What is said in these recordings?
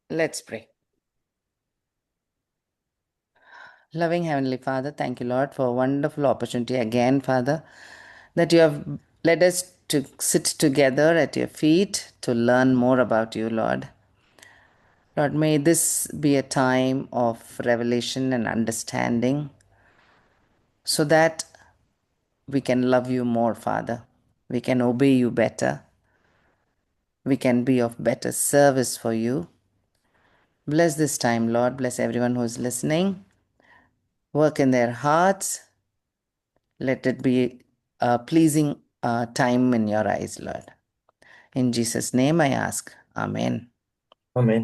Let's pray. Loving Heavenly Father, thank you, Lord, for a wonderful opportunity again, Father, that you have led us to sit together at your feet to learn more about you, Lord. Lord, may this be a time of revelation and understanding so that we can love you more, Father. We can obey you better. We can be of better service for you. Bless this time, Lord. Bless everyone who is listening. Work in their hearts. Let it be a pleasing time in your eyes, Lord. In Jesus' name I ask. Amen. Amen.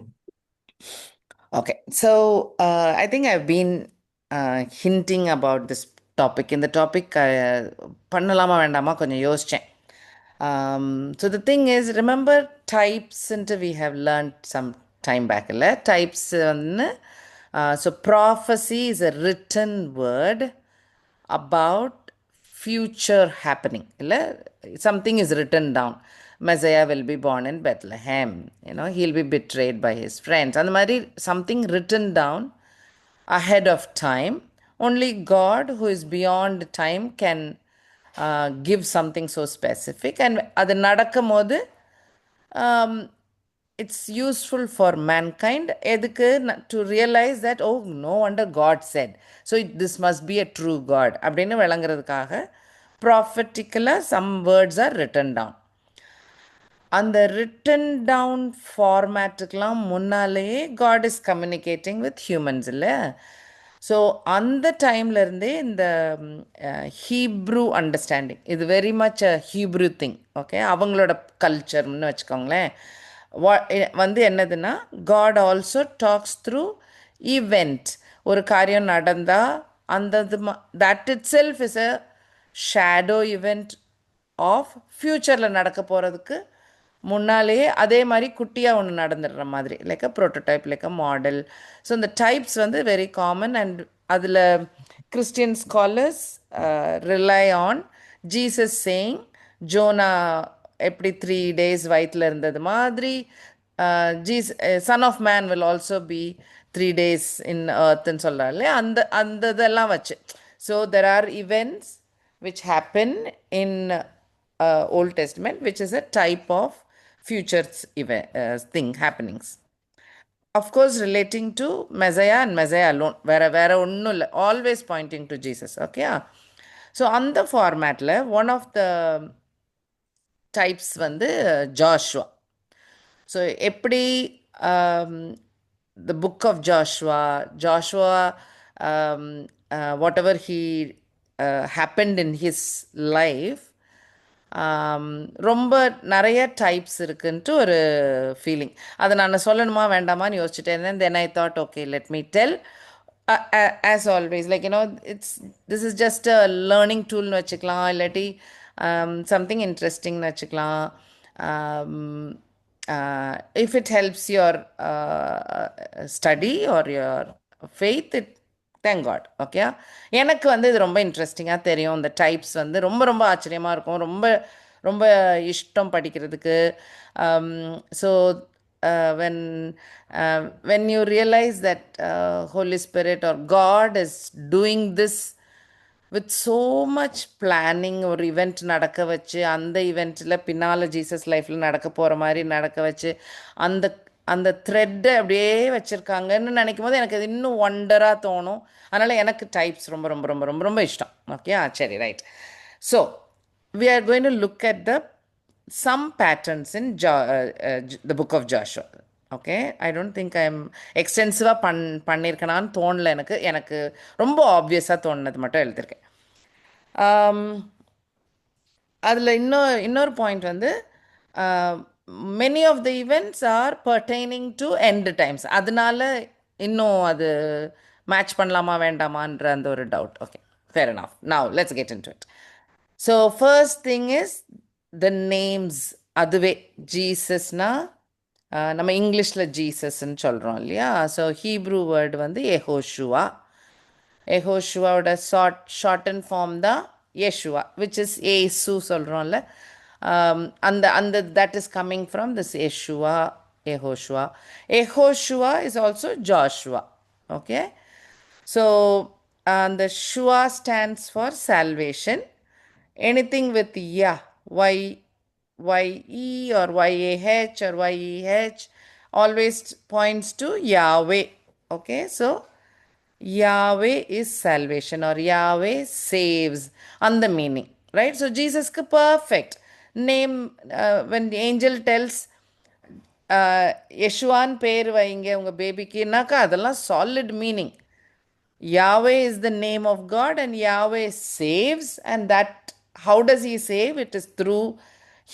Okay, so I think I've been hinting about this topic. In the topic, பண்ணலாமா வேண்டாமா கொஞ்சம் யோசிச்சேன். So the thing is, remember types into we have learned some time back. Types, so prophecy is a written word about future happening. Something is written down. Messiah will be born in Bethlehem. He'll be betrayed by his friends. And something written down ahead of time. Only God, who is beyond time, can give something so specific. And அது நடக்கும்போது it's useful for mankind எதுக்கு to realize that oh no wonder God said so this must be a true God அப்படின்னு விளங்குறதுக்காக prophetically some words are written down. அந்த written down ஃபார்மேட்டுக்கெலாம் முன்னாலேயே God is communicating with humans இல்லை. So அந்த டைம்லேருந்தே இந்த ஹீப்ரூ அண்டர்ஸ்டாண்டிங் இது very much a Hebrew thing. Okay, அவங்களோட கல்ச்சர்னு வச்சுக்கோங்களேன். வந்து என்னதுன்னா God also talks through event. ஒரு காரியம் நடந்தால் அந்த that itself is a shadow event of ஃப்யூச்சரில் நடக்க போகிறதுக்கு முன்னாலேயே அதே மாதிரி குட்டியாக ஒன்று நடந்துடுற மாதிரி like a prototype like a model. So இந்த டைப்ஸ் வந்து வெரி காமன். அண்ட் அதில் Christian scholars rely on Jesus saying Jonah எப்படி 3 days வயிற்றில் இருந்தது மாதிரி son of man will also be 3 days in earthன்னு சொல்கிறாரு இல்லையா, அந்த அந்த இதெல்லாம் வச்சு. So there are events which happen in Old Testament, which is a type of future event, thing happenings. Of course, relating to Messiah and Messiah alone. வேற ஒன்றும் இல்லை, always pointing to Jesus. Okay. So அந்த ஃபார்மேட்டில் one of the types வந்து Joshua. So எப்படி the book of Joshua, whatever he happened in his life, ரொம்ப நிறைய types இருக்குன்ட்டு ஒரு ஃபீலிங். அதை நான் சொல்லணுமா வேண்டாமான்னு யோசிச்சுட்டே இருந்தேன். Then I thought okay let me tell. As always like this is just a learning டூல்னு வச்சுக்கலாம், இல்லாட்டி சம்திங் இன்ட்ரெஸ்டிங்னு வச்சுக்கலாம். If it helps your study or your faith, thank God. Okay, எனக்கு வந்து இது ரொம்ப இன்ட்ரெஸ்டிங்காக தெரியும். இந்த டைப்ஸ் வந்து ரொம்ப ரொம்ப ஆச்சரியமாக இருக்கும், ரொம்ப ரொம்ப இஷ்டம் படிக்கிறதுக்கு. So when you realize that Holy Spirit or God is doing this with so much planning, ஒரு ஈவெண்ட் நடக்க வச்சு அந்த ஈவெண்ட்டில் பின்னால் ஜீசஸ் லைஃப்பில் நடக்க போகிற மாதிரி நடக்க வச்சு அந்த அந்த த்ரெட்டை அப்படியே வச்சுருக்காங்கன்னு நினைக்கும் போது எனக்கு அது இன்னும் ஒண்டராக தோணும். அதனால் எனக்கு டைப்ஸ் ரொம்ப ரொம்ப ரொம்ப ரொம்ப ரொம்ப இஷ்டம். ஓகே, சரி, right. So we are going to look at some patterns in the book of Joshua. Okay, I don't think I am எக்ஸ்டென்சிவாக பண்ணியிருக்கேனான்னு தோணலை. எனக்கு ரொம்ப ஆப்வியஸாக தோணுனது மட்டும் எழுதியிருக்கேன். அதில் இன்னொரு பாயிண்ட் வந்து many of the events are pertaining to end times. அதனால இன்னும் அது மேட்ச் பண்ணலாமா வேண்டாமான்ற அந்த ஒரு doubt. Okay, fair enough. Now let's get into it. So first thing is the names. அதுவே ஜீசஸ்னா நம்ம இங்கிலீஷில் ஜீசஸ்ன்னு சொல்கிறோம் இல்லையா. ஸோ ஹீப்ரூ வேர்டு வந்து எஹோஷுவா. எஹோஷுவாவோட ஷார்டன் ஃபார்ம் தான் யேசுவா, விச் இஸ் ஏசு சொல்கிறோம்ல. அந்த அந்த that is coming from this Yeshua Yehoshua. Yehoshua is also Joshua. Okay. So the Shua stands for salvation. Anything with Yah, Y-E or Y-A-H or Y-E-H always points to Yahweh. Okay, so Yahweh is salvation or Yahweh saves on the meaning, right? So Jesus is perfect name. When the angel tells யெஷுவான்னு பேர் வைங்க உங்கள் பேபிக்குனாக்கா அதெல்லாம் solid meaning. Yahweh is the name of God and Yahweh saves. And that, how does he save? It is through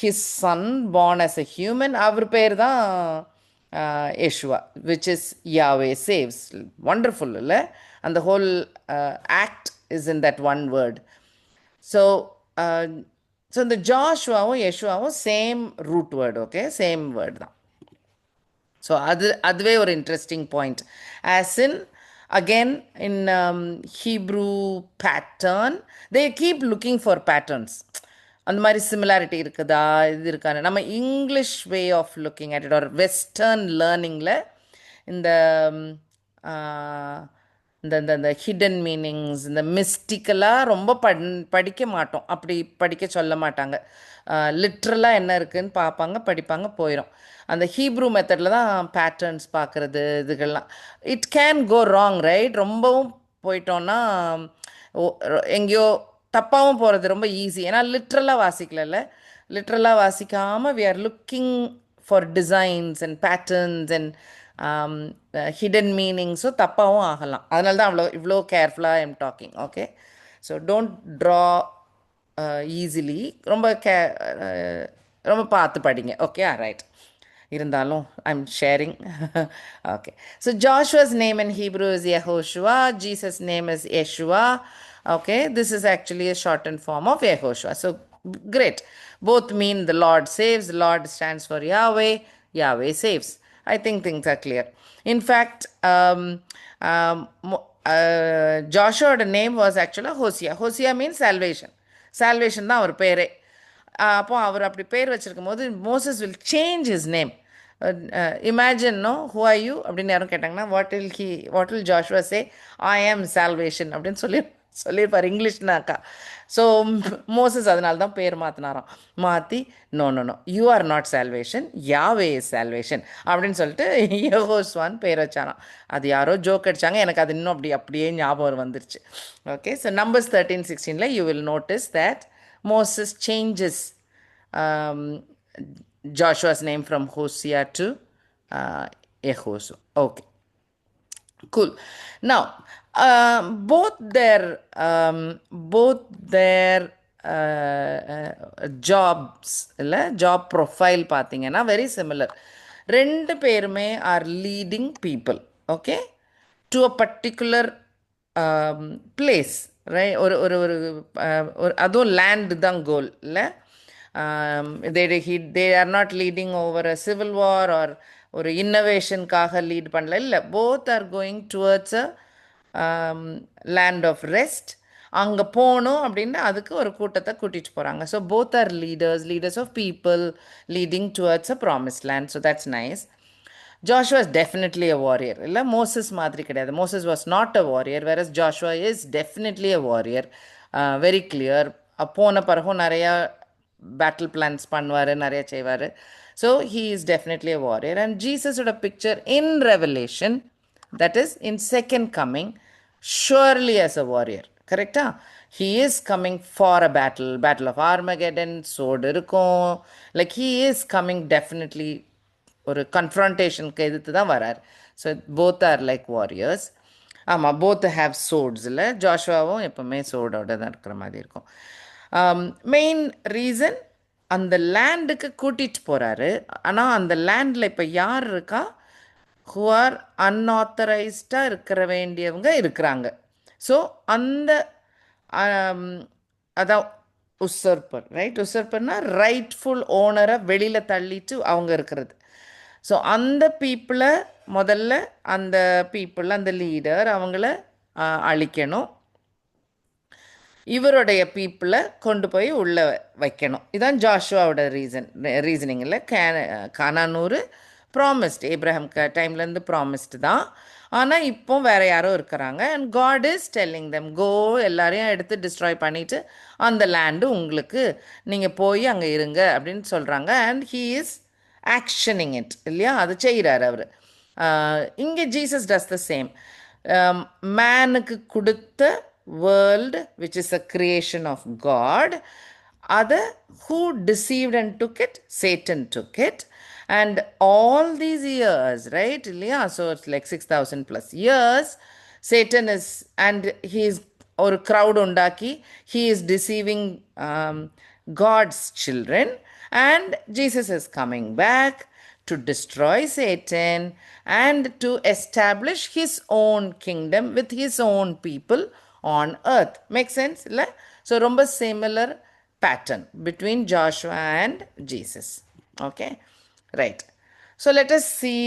his son born as a human. அவர் பேர் தான் Yeshua, which is Yahweh saves. Wonderful, இல்லை? And the whole act is in that one word. So, so the Joshuaவும் Yeshuaவும் same root word, okay? Same word தான். So அதுவே ஒரு interesting point. As in, again, in Hebrew pattern, they keep looking for patterns. அந்த மாதிரி similarity இருக்குதா, இது இருக்கான்னு. நம்ம English way of looking at it ஒரு வெஸ்டர்ன் லேர்னிங்கில் இந்த இந்த இந்த இந்த ஹிடன் மீனிங்ஸ், இந்த மிஸ்டிக்கலாக ரொம்ப படிக்க மாட்டோம். அப்படி படிக்க சொல்ல மாட்டாங்க. லிட்ரலாக என்ன இருக்குதுன்னு பார்ப்பாங்க, படிப்பாங்க, போயிடும். அந்த ஹீப்ரூ மெத்தடில் தான் பேட்டர்ன்ஸ் பார்க்குறது இதுகள்லாம். It can go wrong, right? ரொம்பவும் போயிட்டோன்னா எங்கேயோ தப்பாகவும் போகிறது ரொம்ப ஈஸி. ஏன்னா லிட்ரலாக வாசிக்கல. லிட்ரலாக வாசிக்காமல் we are looking for designs and patterns and hidden மீனிங்ஸும் தப்பாகவும் ஆகலாம். அதனால தான் இவ்வளோ கேர்ஃபுல்லாக I'm talking. Okay, so don't draw easily. ரொம்ப பார்த்து படிங்க. Okay, right. இருந்தாலும் I'm sharing. Okay, so Joshua's name in Hebrew is Yehoshua. Jesus' name is Yeshua. Okay, this is actually a shortened form of Yehoshua. So great. Both mean the Lord saves. The Lord stands for Yahweh. Yahweh saves. I think things are clear. In fact, Joshua's name was actually Hosea. Hosea means salvation. Salvation தான் அவர் பேரே. அப்போ அவர் அப்படி பேர் வச்சிருக்கும் போது Moses will change his name. Imagine, no, who are you அப்படின்னு யாரும் கேட்டாங்கன்னா what will Joshua say? I am salvation அப்படின்னு சொல்லியிருப்பார் இங்கிலீஷ்னாக்கா. ஸோ மோசஸ் அதனால தான் பேர் மாற்றினாராம். மாற்றி no, you are not salvation, Yahweh is salvation அப்படின்னு சொல்லிட்டு யெகோஸ்வான்னு பேர் வச்சாராம். அது யாரோ ஜோக் அடித்தாங்க, எனக்கு அது இன்னும் அப்படியே ஞாபகம் வந்துருச்சு. Okay, so numbers 13-16 you will notice that Moses changes Joshua's name from Hosea to Yehoshua. Okay, cool. Now, both their jobs, job profile பார்த்தீங்கன்னா very similar. ரெண்டு பேருமே are leading people, okay, to a particular place, right? ஒரு அதுவும் land தான் goal, இல்லை? They are not leading over a civil war or ஒரு இன்னோவேஷனுக்காக lead பண்ணல, இல்லை. Both are going towards a land of rest. அங்கே போகணும் அப்படின்னு அதுக்கு ஒரு கூட்டத்தை கூட்டிகிட்டு போகிறாங்க. So both are leaders of people leading towards a promise land. So that's nice. Joshua is definitely a warrior. இல்லை, மோசஸ் மாதிரி கிடையாது. Moses was not a warrior, whereas Joshua is definitely a warrior. Very clear. போன பிறகும் நிறையா battle plans பண்ணுவார், நிறையா செய்வார். So he is definitely a warrior. And ஜீசஸோட picture in Revelation, that is in second coming, surely as a warrior. கரெக்டா? he is coming for a battle of Armageddon. சோடு இருக்கும். Like he is coming definitely ஒரு கன்ஃப்ரண்டேஷனுக்கு எதிர்த்து தான் வரார். So both R like warriors. ஆமாம், both have sorts. இல்லை, ஜாஷுவாவும் எப்போவுமே சோர்டோட தான் இருக்கிற மாதிரி இருக்கும். மெயின் ரீசன், அந்த லேண்டுக்கு கூட்டிகிட்டு போகிறாரு. ஆனால் அந்த லேண்டில் இப்போ யார் இருக்கா? ஹூ ஆர் அன்ஆத்தரைஸ்டாக இருக்கிற வேண்டியவங்க இருக்கிறாங்க. ஸோ அந்த அதான் உசர்பர், ரைட்? உசர்பர்னா ரைட்ஃபுல் ஓனரை வெளியில் தள்ளிட்டு அவங்க இருக்கிறது. ஸோ அந்த பீப்புளை முதல்ல அந்த லீடர் அவங்கள அழிக்கணும். இவருடைய பீப்புளை கொண்டு போய் உள்ளே வைக்கணும். இதுதான் ஜாஷுவாவோட ரீசனிங். இல்லை, கானானூர் ப்ராமிஸ்ட் ஏப்ரஹாம் டைம்லேருந்து ப்ராமிஸ்டு தான். ஆனால் இப்போ வேற யாரோ இருக்கிறாங்க. And God is telling them go, எல்லாரையும் எடுத்து டிஸ்ட்ராய் பண்ணிவிட்டு அந்த லேண்டு உங்களுக்கு, நீங்கள் போய் அங்கே இருங்க அப்படின்னு சொல்கிறாங்க. And he is auctioning it இல்லையா, அது செய்கிறார் அவர். இங்கே ஜீசஸ் டஸ் த சேம். மேனுக்கு கொடுத்த world which is a creation of God, அதை who deceived and took it? Satan took it. And all these years, right? Yeah, so it's like 6,000 plus years. Satan is, and he is, or crowd undaki, he is deceiving God's children. And Jesus is coming back to destroy Satan and to establish his own kingdom with his own people on earth. Make sense? So, ரொம்ப similar pattern between Joshua and Jesus. Okay, right. So let us see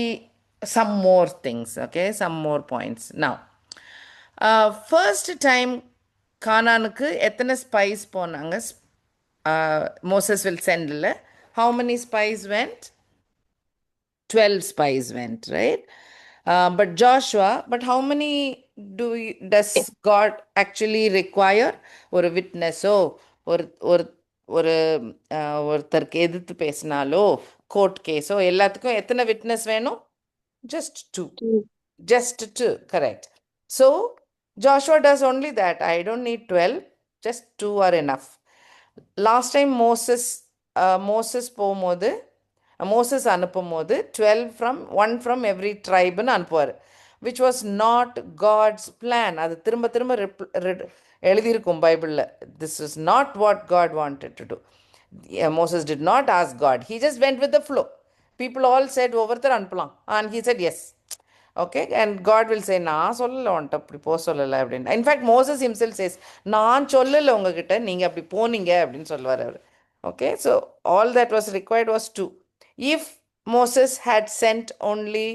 some more things. Okay, some more points now. First time கானானுக்கு எத்தனை spice போனாங்க? Moses will send, how many spies went? 12 spies went, right? But Joshua, but how many does God actually require? ஒரு விட்னஸோ, ஒருத்தருக்கு எதிர்த்து பேசினாலோ, court கேஸோ, எல்லாத்துக்கும் எத்தனை witness வேணும்? Just two. Just two, correct. So Joshua does only that. I don't need 12, just 2 are enough. Last time Moses போகும்போது, Moses அனுப்பும்போது 12 from one from every tribeன்னு அனுப்புவார், which was not God's plan. அது திரும்ப திரும்ப எழுதியிருக்கும் பைபிளில். This is not what God wanted to do. Moses did not ask God. He just went with the flow. People all said ஒவ்வொருத்தர் அனுப்பலாம், and he said yes. Okay, and God will say, நான் சொல்லலை உன்ட்ட அப்படி போக சொல்லலை அப்படின்னு. In fact Moses himself says, நான் சொல்லலை உங்ககிட்ட, நீங்கள் அப்படி போனீங்க அப்படின்னு சொல்லுவார் அவர். Okay, so all that was required was 2. If Moses had sent only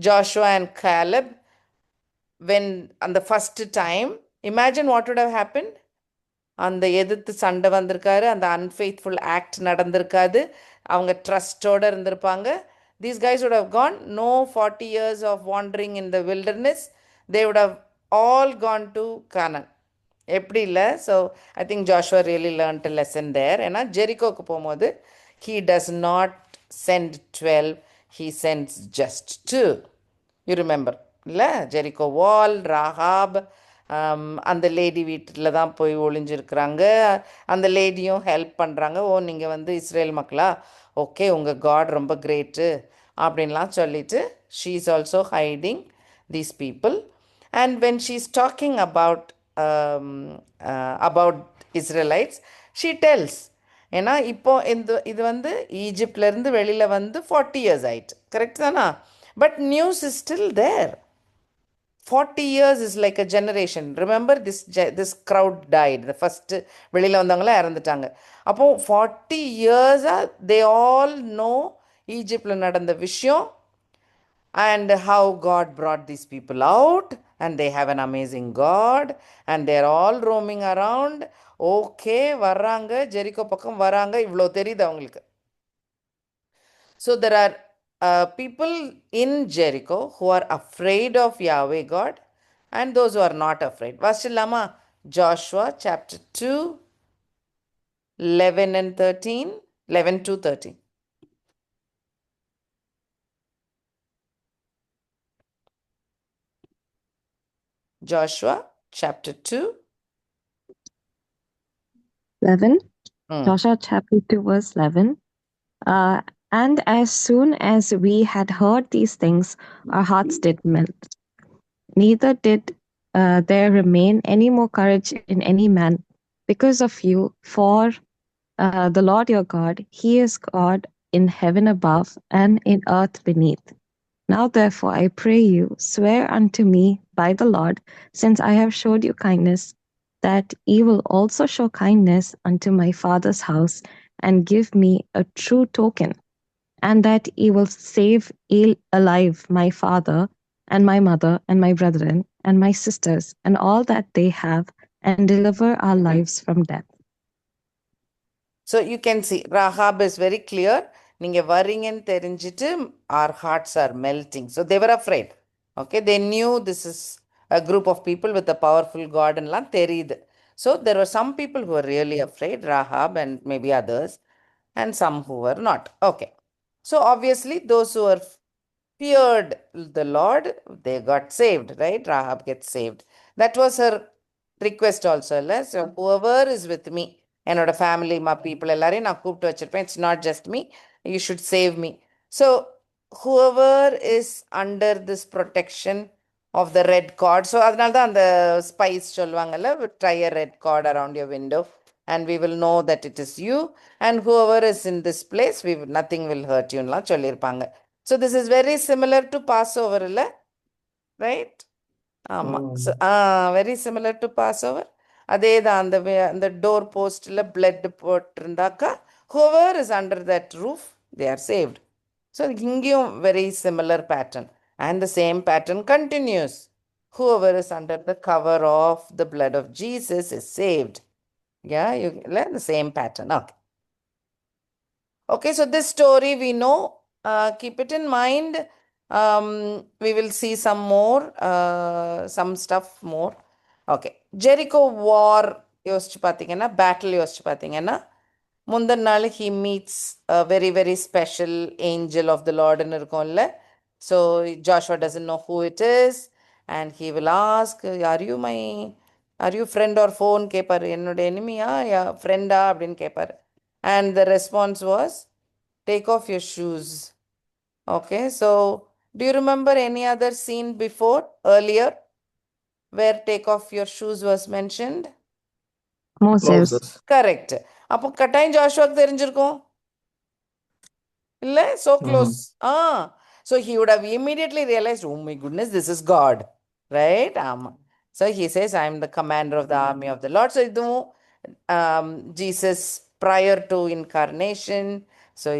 Joshua and Caleb when on the first time, imagine what would have happened. அந்த எதிர்த்து சண்டை வந்திருக்காரு, அந்த அன்ஃபெய்த்ஃபுல் ஆக்ட் நடந்திருக்காது, அவங்க ட்ரஸ்டோடு இருந்திருப்பாங்க. These guys would have gone, no 40 years of wandering in the wilderness. They would have all gone to Canaan. எப்படி இல்லை? So I think Joshua really learned a lesson there. ஏன்னா ஜெரிகோக்கு போகும்போது he does not send 12, he sends just 2. You remember இல்லை? Jericho வால், ராகாப், அந்த lady வீட்டில் தான் போய் ஒளிஞ்சிருக்கிறாங்க. அந்த லேடியும் ஹெல்ப் பண்ணுறாங்க. ஓ, நீங்கள் வந்து இஸ்ரேல் மக்களா, ஓகே, உங்கள் காட் ரொம்ப கிரேட்டு அப்படின்லாம் சொல்லிட்டு she is also hiding these people. And when she is talking about Israelites, she tells, ஏன்னா இப்போ இது வந்து ஈஜிப்ட்லேருந்து வெளியில் வந்து 40 years ஆயிட்டு, கரெக்ட் தானா? But news is still there. 40 years is like a generation. Remember, this crowd died. The first வெளியில் வந்தவங்களாம் இறந்துட்டாங்க. அப்போ 40 years they all know ஈஜிப்டில் நடந்த விஷயம் and how God brought these people out, and they have an amazing God, and they're all roaming around. Okay, வர்றாங்க, Jericho பக்கம் வராங்க, இவ்வளோ தெரியுது அவங்களுக்கு. So there are people in Jericho who are afraid of Yahweh God and those who are not afraid. Vasillama, Joshua chapter 2, 11 and 13, 11 to 13. Joshua chapter 2, 11. Joshua chapter 2 verse 11. And as soon as we had heard these things, our hearts did melt. Neither did there remain any more courage in any man because of you, for the Lord your God, He is God in heaven above and in earth beneath. Now therefore I pray you, swear unto me by the Lord, since I have showed you kindness, that ye will also show kindness unto my father's house, and give me a true token, and that ye will save alive my father, and my mother, and my brethren, and my sisters, and all that they have, and deliver our lives from death. So you can see, Rahab is very clear. நீங்கள் வரீங்கன்னு தெரிஞ்சிட்டு our hearts are melting. So they were afraid. Okay, they knew this is a group of people with a powerful God ன்னுலாம் தெரியுது. So there were some people who were really afraid, Rahab and maybe others, and some who were not. Okay. So obviously those who were feared the Lord, they got saved, right? Rahab gets saved. That was her request also. So whoever is with me, என்னோட family people எல்லாரையும் நான் கூப்பிட்டு வச்சிருப்பேன். It's not just me. You should save me. So whoever is under this protection of the red cord. So அதனால தான் அந்த spice சொல்லுவாங்கல்ல, tie a red cord around your window and we will know that it is you, and whoever is in this place, nothing will hurt you ன்னுலாம் சொல்லியிருப்பாங்க. So this is very similar to Passover, right? So, very similar to Passover. அதே தான் அந்த door போஸ்டில் blood போட்டிருந்தாக்கா whoever is under that roof, they are saved. So இங்கேயும் very similar pattern, and the same pattern continues. Whoever is under the cover of the blood of Jesus is saved. Yeah, you learn the same pattern. Okay. Okay, so this story we know. Keep it in mind. We will see some more, some stuff more. Okay, Jericho war யோசிச்சு பார்த்தீங்கன்னா, battle யோசிச்சு பார்த்தீங்கன்னா, முந்தின நாள் he meets a very very special angel of the Lordன்னு இருக்கும்ல. So Joshua doesn't know who it is, and he will ask, are you friend or foe ன்னு கேட்பாரு. என்னோட எனிமியா ஃப்ரெண்டா அப்படின்னு கேட்பாரு. And the response was, take off your shoes. Okay, so do you remember any other scene before, earlier, where take off your shoes was mentioned? Moses. Correct. அப்போ கட்டாயம் ஜாஷுவாக்கு தெரிஞ்சிருக்கும் இல்ல? So close. So he would have immediately realized, oh my goodness, this is God, right? So he says, I am the commander of the army of the Lord. So Jesus prior to incarnation, so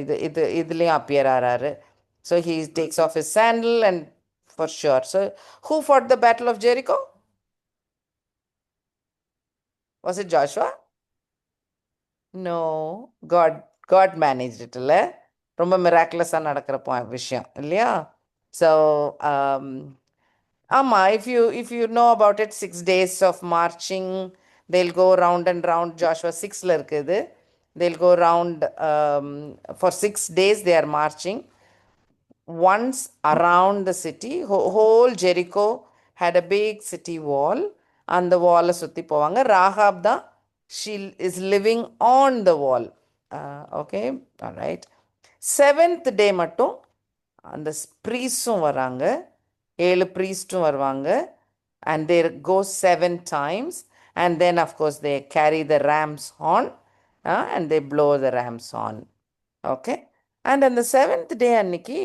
இதுலயும் appear ஆறாரு. So he takes off his sandal, and for sure. So who fought the battle of Jericho? Was it Joshua? No, God managed it, இல்ல? ரொம்ப மிராக்குலஸா நடக்கிற விஷயம் இல்லையா? So if you know about it, 6 days of marching, they'll go round and round. Joshua 6ல இருக்குது. They'll go round for 6 days they are marching. Once around the city, whole Jericho had a big city wall. அந்த வாலை சுற்றி போவாங்க. ராகாப் தான், she is living on the wall. Okay, all right. 7th day மட்டும் அந்த ப்ரீஸ்டும் வராங்க, 7 ப்ரீஸ்டும் வருவாங்க, and they go 7 times, and then of course they carry the ram's horn, and they blow the ram's horn. Okay, and on the 7th day அன்னைக்கு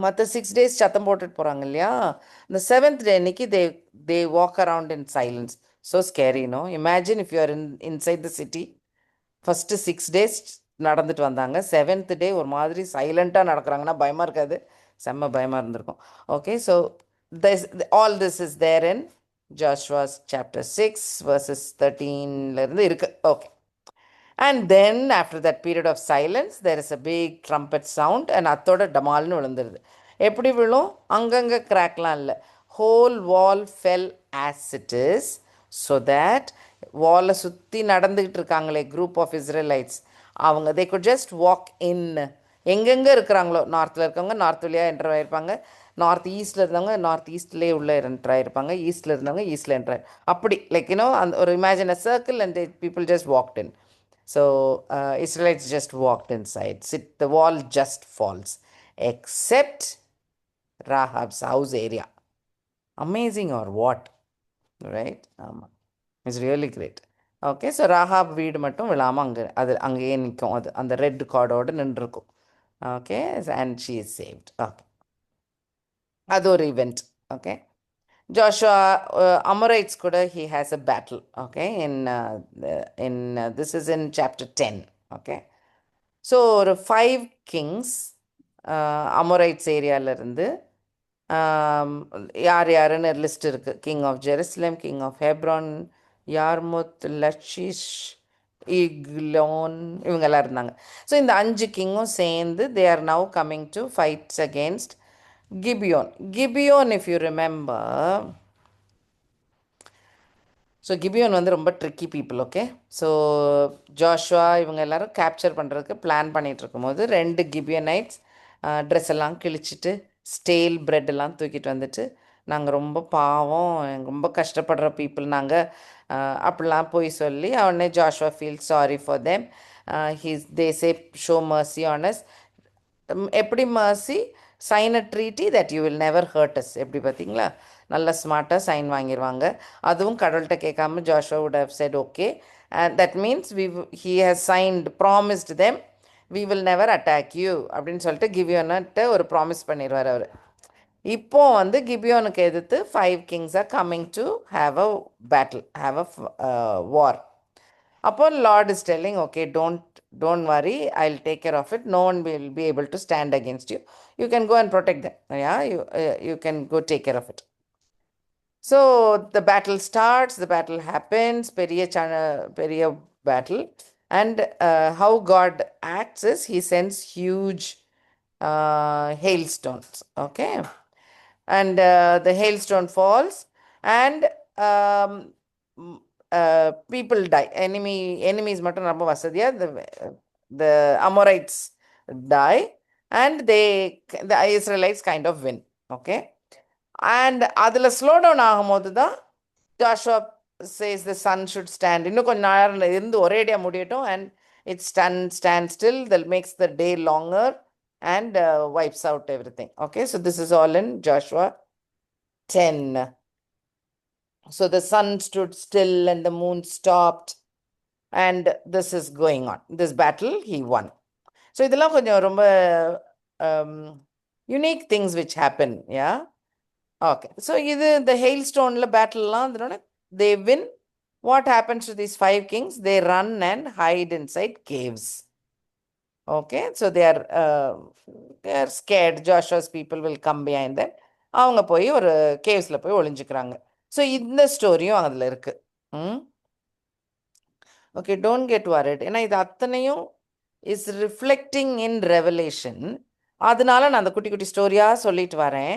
மற்ற 6 days சத்தம் போட்டுட்டு போகிறாங்க இல்லையா? இந்த 7th day அன்னைக்கு they walk around in silence. So scary, no? Imagine if you are inside the city. First 6 days நடந்துட்டு வந்தாங்க, 7th day ஒரு மாதிரி சைலண்ட்டாக நடக்கிறாங்கன்னா பயமாக இருக்காது? செம்ம பயமாக இருந்திருக்கும். Okay, so all this is there in Joshua chapter 6 verses 13ல இருந்து இருக்கு. Okay. And then after that period of silence, there is a big trumpet sound, and அத்தோட டமால்னு விழுந்துருது. எப்படி விழும்? அங்கங்கே கிராக்லாம் இல்லை. Whole wall fell as it is, so that வாலை சுற்றி நடந்துக்கிட்டு இருக்காங்களே குரூப் ஆஃப் இஸ்ரேலைட்ஸ், அவங்க they could just walk in. எங்கெங்கே இருக்கிறாங்களோ, நார்த்தில் இருக்கவங்க நார்த் வழியாக என்டர் ஆகிருப்பாங்க, நார்த் ஈஸ்டில் இருந்தவங்க நார்த் ஈஸ்ட்லேயே உள்ளே என்டர் ஆகிருப்பாங்க, ஈஸ்டில் இருந்தவங்க ஈஸ்டில் என்டர் அப்படி லைக் அந்த ஒரு imagine a circle, and people just walked in. So Israelites just walked inside. The wall just falls, except Rahab's house area. Amazing or what? Right? It's really great. Okay, so Rahab வீடு மட்டும் விழாமல் அங்கேயே நிற்கும். அந்த red கார்டோடு நின்றுருக்கும். Okay, and she is saved. Okay, அது ஒரு event. Okay, Joshua, Amorites கூட he has a battle. Okay, this is in chapter 10. Okay, so ஒரு 5 kings Amorites ஏரியாவிலேருந்து, யார் யாருன்னு லிஸ்ட் இருக்குது. King of Jerusalem, king of Hebron, Yarmuth, Lachish, Eglon இவங்கெல்லாம் இருந்தாங்க. So இந்த 5 கிங்கும் சேர்ந்து they are now coming to fights against Gibeon. Gibeon if you remember, so Gibeon வந்து ரொம்ப tricky people. Okay, so Joshua இவங்க எல்லாரும் கேப்சர் பண்ணுறதுக்கு பிளான் பண்ணிகிட்டு இருக்கும்போது 2 கிபியனைட்ஸ் ட்ரெஸ் எல்லாம் கிழிச்சிட்டு ஸ்டேல் பிரெட் எல்லாம் தூக்கிட்டு வந்துட்டு, நாங்கள் ரொம்ப பாவம், ரொம்ப கஷ்டப்படுற பீப்புள் நாங்கள் அப்படிலாம் போய் சொல்லி அவனே Joshua feel sorry for them. They say show mercy on us. எப்படி mercy? Sign a treaty that you will never hurt us. எப்படி பார்த்தீங்களா, நல்ல ஸ்மார்ட்டாக சைன் வாங்கிடுவாங்க. அதுவும் கடவுள்கிட்ட கேட்காம Joshua would have said okay, and that means he has signed, promised them we will never attack you அப்படின்னு சொல்லிட்டு கிபியோன்கிட்ட ஒரு ப்ராமிஸ் பண்ணிடுவார் அவர். இப்போ வந்து கிபியோனுக்கு எதிர்த்து 5 kings are coming to have a battle, have a war. அப்போ Lord is telling okay, don't worry, I will take care of it, no one will be able to stand against you, you can go and protect them, yeah you can go take care of it. So the battle starts, the battle happens, பெரிய battle. And how God acts is he sends huge hailstones. Okay, and the hailstone falls, and people die. Enemies மட்டும் ரொம்ப வசதியா the Amorites die, and the Israelites kind of win. Okay, and அதில் slow down ஆகும்போது தான் Joshua says the sun should stand, இன்னும் கொஞ்சம் நேரம் இருந்து ஒரேடியாக முடியட்டும், and it's stand still, that makes the day longer and wipes out everything. Okay, so this is all in Joshua 10. So the sun stood still and the moon stopped, and this is going on. This battle he won. So இதெல்லாம் கொஞ்சம் ரொம்ப unique things which happen. Yeah, okay, so இது the hailstoneல battleலாம் they win. What happens to these 5 kings? They run and hide inside caves. Okay, so they are scared. Joshua's people will come behind them. அவங்க போய் ஒரு கேவ்ஸில் போய் ஒளிஞ்சுக்கிறாங்க. So இந்த ஸ்டோரியும் அதில் இருக்குது. Okay, don't get worried. ஏன்னா இது அத்தனையும் இஸ் ரிஃப்ளெக்டிங் இன் ரெவலேஷன். அதனால நான் அந்த குட்டி குட்டி ஸ்டோரியாக சொல்லிட்டு வரேன்.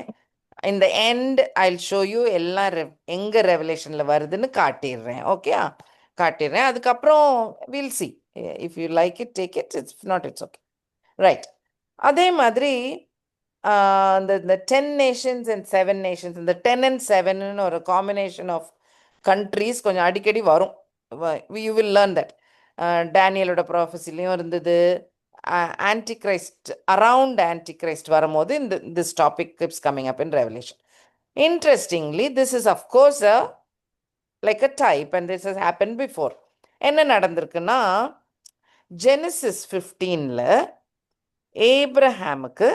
இந்த end I will show you எல்லாம் எங்கே ரெவலேஷனில் வருதுன்னு காட்டிடுறேன். ஓகே, காட்டிடுறேன். அதுக்கப்புறம் will see if you like it take it, it's not it's okay, right. அதே மாதிரி இந்த 10 nations and 7 nations, இந்த 10 and 7ன்னு ஒரு காம்பினேஷன் ஆஃப் கண்ட்ரீஸ் கொஞ்சம் அடிக்கடி வரும். You will learn that. டேனியலோட ப்ராஃபஸிலையும் இருந்தது. ஆன்டிகிரைஸ்ட், அரவுண்ட் ஆன்டிகிரைஸ்ட் வரும்போது this topic keeps coming up in Revelation. Interestingly, this is of course like a type, and this has happened before. என்ன நடந்திருக்குன்னா, Genesis 15ல ஏப்ரஹாமுக்கு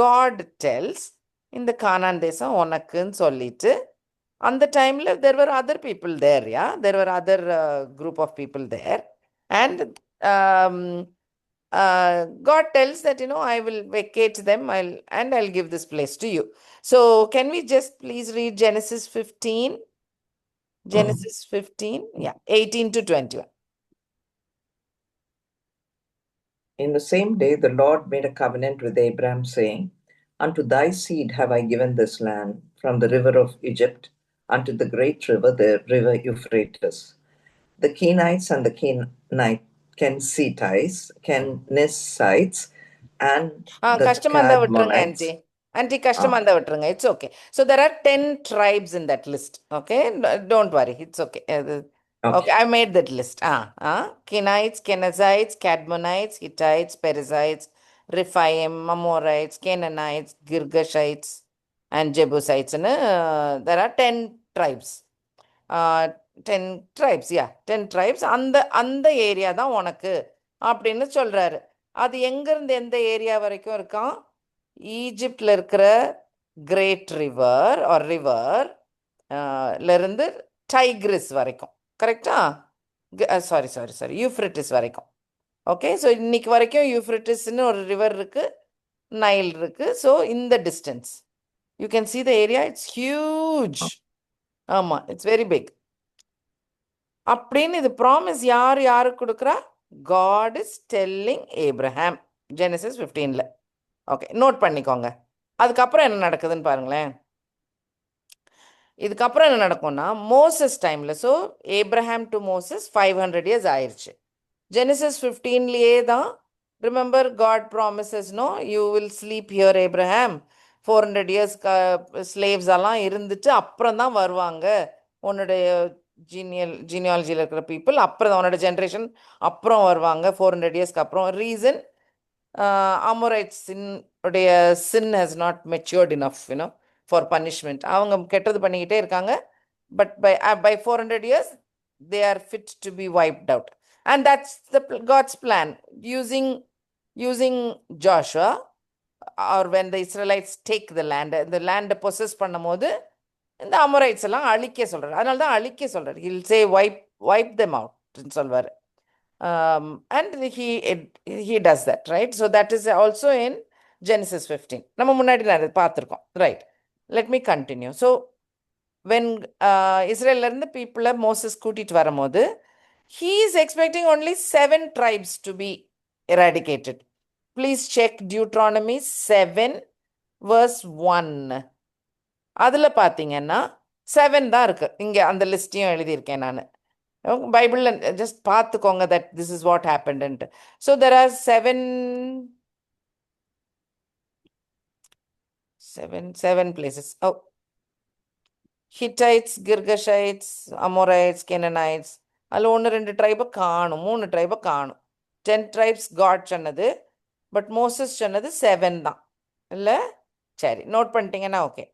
God tells இந்த கானான் தேசம் உனக்குன்னு சொல்லிட்டு, அந்த டைமில் there were other people there, yeah, there were other group of people there, and God tells that, I will vacate them, I'll give this place to you. So can we just please read Genesis 15? Genesis 15, yeah, 18 to 21. In the same day, the Lord made a covenant with Abraham, saying, Unto thy seed have I given this land, from the river of Egypt unto the great river, the river Euphrates. The Kenites and the Kenizzites and the Kadmonites. It's okay. So there are 10 tribes in that list. Okay, don't worry, it's okay. Okay, I made that list. Kenites, Kenizzites, Kadmonites, Hittites, Perizzites, Rephaim, Amorites, Canaanites, Girgashites, and Jebusites. There are 10 tribes. 10 tribes, yeah, 10 tribes. அந்த area தான் உனக்கு அப்படின்னு சொல்கிறாரு. அது எங்கேருந்து எந்த area வரைக்கும் இருக்கான்? ஈஜிப்டில் இருக்கிற கிரேட் ரிவர் ஆர் ரிவர்லேருந்து டைக்ரிஸ் வரைக்கும். கரெக்டா? சாரி யூஃப்ரட்டிஸ் வரைக்கும். ஓகே, ஸோ இன்னைக்கு வரைக்கும் யூஃப்ரட்டிஸ்ன்னு ஒரு ரிவர் இருக்குது, நைல் இருக்குது. ஸோ இந்த distance you can see the area, it's huge. ஆமாம், இட்ஸ் வெரி பிக். அப்படின்னு இது ப்ராமிஸ் யாருக்கு கொடுக்குறா? God is telling Abraham. Genesis 15ல. ஓகே, நோட் பண்ணிக்கோங்க. அதுக்கப்புறம் என்ன நடக்குதுன்னு பாருங்களேன். இதுக்கப்புறம் என்ன நடக்கும்னா, மோசஸ் டைமில், so Abraham to Moses 500 years ஆயிடுச்சு. ஜெனசிஸ் 15லேயே தான், remember God promises, no you will sleep here Abraham, 400 years slaves எல்லாம் இருந்துட்டு அப்புறம் தான் வருவாங்க உன்னுடைய ஜீனியாலஜியில் இருக்கிற பீப்புள், அப்புறம் தான் உன்னோட ஜென்ரேஷன் அப்புறம் வருவாங்க 400 இயர்ஸ்க்கு அப்புறம். ரீசன், அமோரைட்ஸ் உடைய sin has not matured enough for punishment. அவங்க கெட்டது பண்ணிக்கிட்டே இருக்காங்க. But by 400 years they are fit to be wiped out. And that's God's plan. Using Joshua, or when the Israelites take the land possess பண்ணும்போது இந்த Amorites எல்லாம் அழிக்க சொல்றாரு. அதனால தான் அழிக்க சொல்றாரு. He'll say wipe them out சொல்வார். And he does that, right? So that is also in Genesis 15. நம்ம முன்னாடி நான் பார்த்துருக்கோம், right? Let me continue. So when இஸ்ரேலிருந்து பீப்புளை மோசஸ் கூட்டிட்டு வரும்போது, he is expecting only 7 tribes to be eradicated. Please check Deuteronomy 7 verse 1. அதில் பார்த்தீங்கன்னா 7 தான் இருக்கு. இங்கே அந்த லிஸ்ட்டையும் எழுதியிருக்கேன் நான். பைபிளில் ஜஸ்ட் பார்த்துக்கோங்க that this is what happened. So there are seven places. Oh, Hittites, Girgashites, Amorites, Canaanites. அதில் 1-2 ட்ரைபை காணும், 3 ட்ரைபை காணும். 10 tribes காட் சொன்னது, பட் மோசஸ் சொன்னது 7 தான் இல்லை? சரி, நோட் பண்ணிட்டீங்கன்னா okay.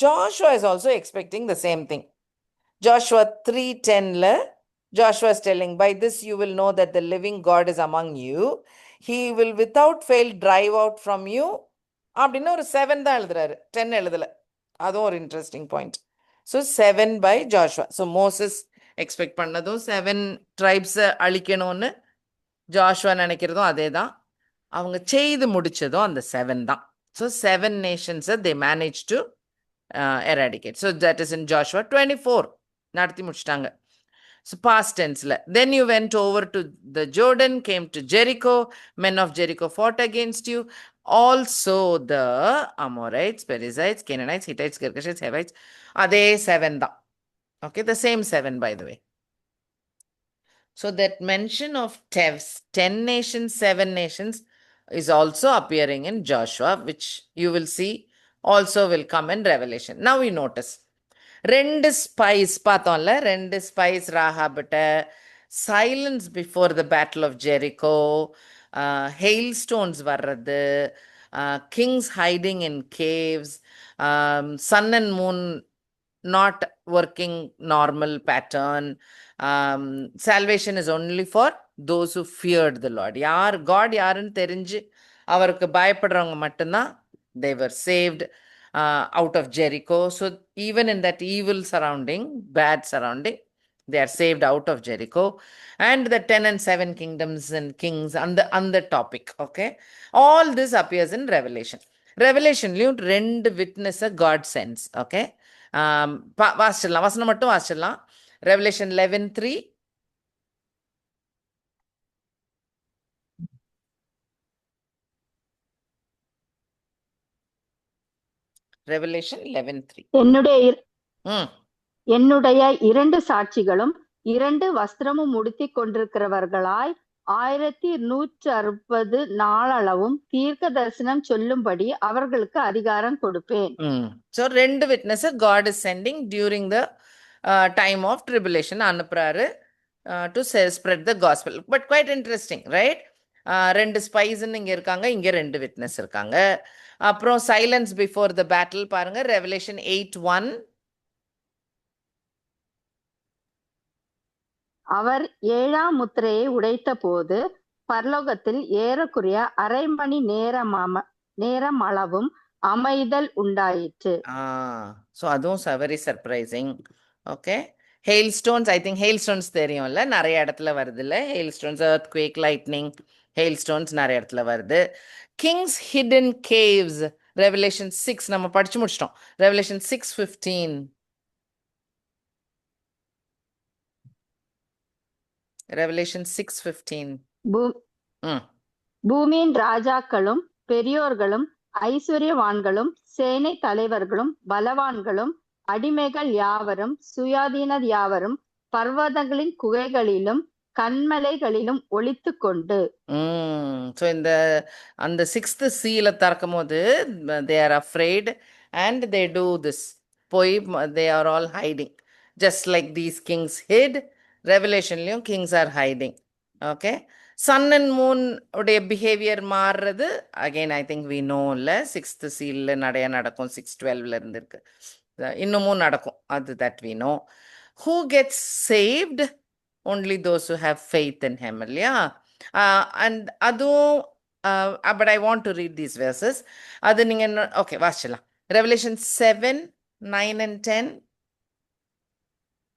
Joshua is also expecting the same thing. Joshua 3:10, Joshua is telling, by this you will know that the living God is among you. He will without fail drive out from you. அப்படின்னு ஒரு 7 தான் எழுதுறாரு, 10 எழுதலை. அதுவும் ஒரு interesting point. So 7 by Joshua. So Moses expect பண்ணதும் 7 ட்ரைப்ஸை அழிக்கணும்னு Joshua நினைக்கிறதும் அதே தான். அவங்க செய்து முடிச்சதும் அந்த 7 தான். So 7 nations they managed to eradicate. So that is in Joshua 24. நடத்தி முடிச்சிட்டாங்க. So past tenseல. Then you went over to the Jordan, came to Jericho. Men of Jericho fought against you. Also the Amorites, Perizzites, Canaanites, Hittites, Girgashites, Hivites. அதே 7 தான். Okay, the same 7 by the way. So that mention of 10 nations, 7 nations is also appearing in Joshua, which you will see also will come in Revelation. Now we notice 2 spies பார்த்தோம்ல, 2 spies ராகாபிட்ட, silence before the battle of Jericho, hailstones வர்றது, kings hiding in caves, sun and moon not working normal pattern. Salvation is only for those who feared the Lord. God யாருன்னு தெரிஞ்சு அவருக்கு பயப்படுறவங்க மட்டும்தான் they were saved out of Jericho. So even in that evil surrounding, bad surrounding, they are saved out of Jericho. And the 10 and 7 kingdoms and kings on the topic. Okay, all this appears in Revelation. Revelationலயும் 2 witness God sends. Okay, வாசிச்சிடலாம், வசனம் மட்டும் வாசிச்சிடலாம். Revelation 11:3. Revelation 11:3. என்னுடைய 2 சாட்சிகளும் 2 வஸ்திரமும் உடுத்திக் கொண்டிருக்கிறவர்களாய் 1160 நாளளவும் தீர்க்க தரிசனம் சொல்லும்படி அவர்களுக்கு அதிகாரம் கொடுப்பேன். So 2 witnesses God is sending during the time of tribulation அனுப்புறாரு to spread the gospel. But quite interesting, right? 2 spies இங்க இருக்காங்க, இங்க 2 witness இருக்காங்க. அப்புறம் silence before the battle பாருங்க, Revelation 8:1. அவர் 7ஆம் முத்திரையை உடைத்த போது பரலோகத்தில் ஏறக்குறைய அரை மணி நேரம் அளவும் அமைதல் உண்டாயிற்று. So அதுவும் very surprising. Okay, hailstones, I think hailstones தெரியும்ல, நிறைய இடத்துல வருது இல்ல, hailstones, earthquake, lightning, hailstones நிறைய இடத்துல வருது. Kings hidden caves, Revelation 6 நம்ம படிச்சு முடிச்சிட்டோம். Revelation 6:15. Revelation 6:15. பூ- Mm. பூமியின் ராஜாக்களும் பெரியோர்களும் ஐஸ்வர்யவான்களும் சேனை தலைவர்களும் பலவான்களும் அடிமைகள் யாவரும் சுயாதீனர் யாவரும் பர்வதங்களின் குகைகளிலும் கன்மலைகளிலும் ஒளித்துக் கொண்டு ஸோ இந்த அந்த சிக்ஸ்த் சீலை திறக்கும் போது they are afraid and they do this போய் they are all hiding just like these kings hit ரெவலேஷன்லேயும் kings are hiding okay sun and moon உடைய பிஹேவியர் மாறுறது again I think we know இல்லை சிக்ஸ்த் சீலில் நிறைய நடக்கும் 6:12 இருந்து இருக்கு இன்னமும் நடக்கும் அது that we know who gets saved only those who have faith in him இல்லையா and அதுவும் but I want to read these verses அது நீங்க ஓகே வாசிக்கலாம் Revelation 7:9 and 10.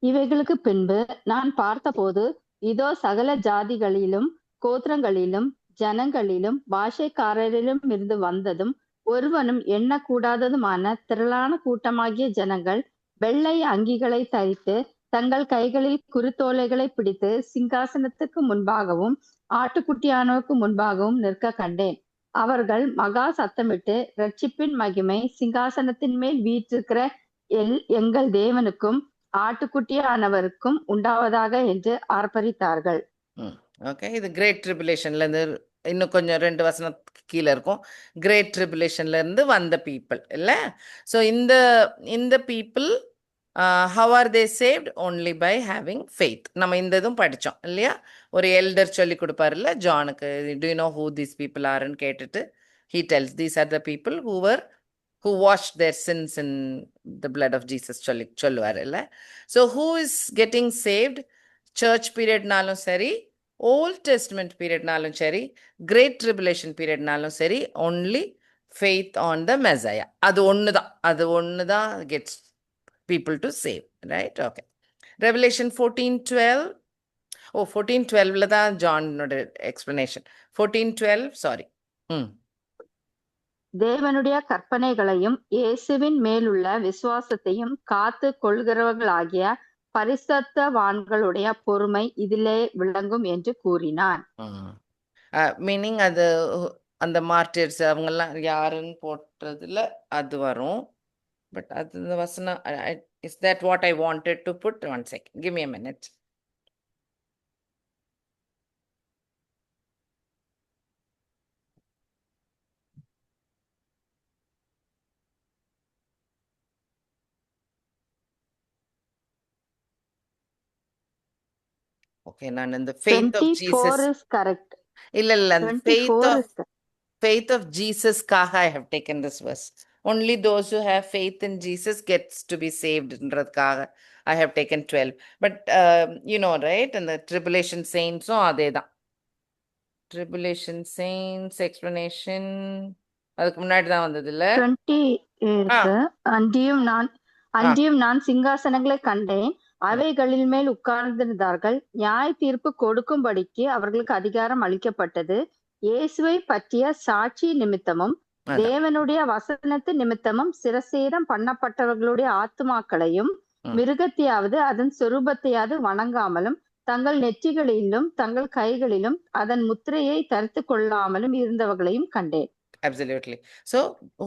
இவைகளுக்கு பின்பு நான் பார்த்தபோது இதோ சகல ஜாதிகளிலும் கோத்திரங்களிலும் ஜனங்களிலும் பாஷைக்காரரிலும் இருந்து வந்ததும் ஒருவனும் எண்ணக்கூடாததுமான திரளான கூட்டமாகிய ஜனங்கள் வெள்ளை அங்கிகளை தரித்து தங்கள் கைகளில் குருத்தோலைகளை பிடித்து சிங்காசனத்துக்கு முன்பாகவும் ஆட்டுக்குட்டியானோருக்கு முன்பாகவும் நிற்க கண்டேன். அவர்கள் மகா சத்தமிட்டு இரட்சிப்பின் மகிமை சிங்காசனத்தின் மேல் வீற்றிருக்கிற எங்கள் தேவனுக்கும் ஆட்டுக்குட்டியானவருக்கும் உண்டாவதாக என்று ஆர்ப்பரித்தார்கள். ஓகே, இது கிரேட் ட்ரிபுலேஷன்ல இருந்து இன்னும் கொஞ்சம் 2 வசனத்துக்கு கீழே இருக்கும். கிரேட் ட்ரிபுலேஷன்ல இருந்து வந்த பீப்புள் இல்லை. ஸோ இந்த people how are they saved only by having faith. நம்ம இந்த இதுவும் படித்தோம் இல்லையா. ஒரு எல்டர் சொல்லி கொடுப்பாருல்ல ஜானுக்கு, do you know who these people ஆர்ன்னு கேட்டுட்டு he tells these are the people who washed their sins in the blood of Jesus சொல்லுவார் இல்லை. So who is getting saved? Church பீரியட்னாலும் சரி, ஓல்ட் டெஸ்ட்மெண்ட் பீரியட்னாலும் சரி, கிரேட் ட்ரிபுலேஷன் பீரியட்னாலும் சரி, only faith on the Messiah. அது ஒன்று தான் gets people to save, right? Okay. Revelation 14:12. 14:12 தான் ஜானோட எக்ஸ்பிளனேஷன். 14:12 சாரி. தேவனுடைய கற்பனைகளையும் இயேசுவின் மேலுள்ள விசுவாசத்தையும் காத்து கொள்கிறவர்களாகிய பரிசுத்தவான்களுடைய பொறுமை இதிலே விளங்கும் என்று கூறினான். மீனிங் அது அந்த மார்ட்டியர்ஸ் அவங்கெல்லாம் யாருன்னு போட்டதுல அது வரும். பட் அது இந்த வசனம் is that what I wanted to put? One second, give me a minute. Okay, நான் இந்த faith of Jesus is correct. இல்ல faith of Jesus காக I have taken this verse. Only those who have faith in Jesus gets to be saved ன்றதுக்காக I have taken 12. But you know, right? And the tribulation saints அதே தான். Tribulation saints explanation அதுக்கு முன்னாடி தான் வந்தது இல்ல. 20 இருக்கு. அன்றியும் நான் சிங்காசனங்களை கண்டேன், அவைகளின் மேல் உட்கார்ந்திருந்தார்கள், நியாய தீர்ப்பு கொடுக்கும்படிக்கு அவர்களுக்கு அதிகாரம் அளிக்கப்பட்டது. இயேசுவை பற்றிய சாட்சி நிமித்தமும் தேவனுடைய வசனத்து நிமித்தமும் சிரசேதம் பண்ணப்பட்டவர்களுடைய ஆத்துமாக்களையும் மிருகத்தையாவது அதன் சொரூபத்தையாவது வணங்காமலும் தங்கள் நெற்றிகளிலும் தங்கள் கைகளிலும் அதன் முத்திரையை தரித்து கொள்ளாமலும் இருந்தவர்களையும் கண்டேன். Absolutely. So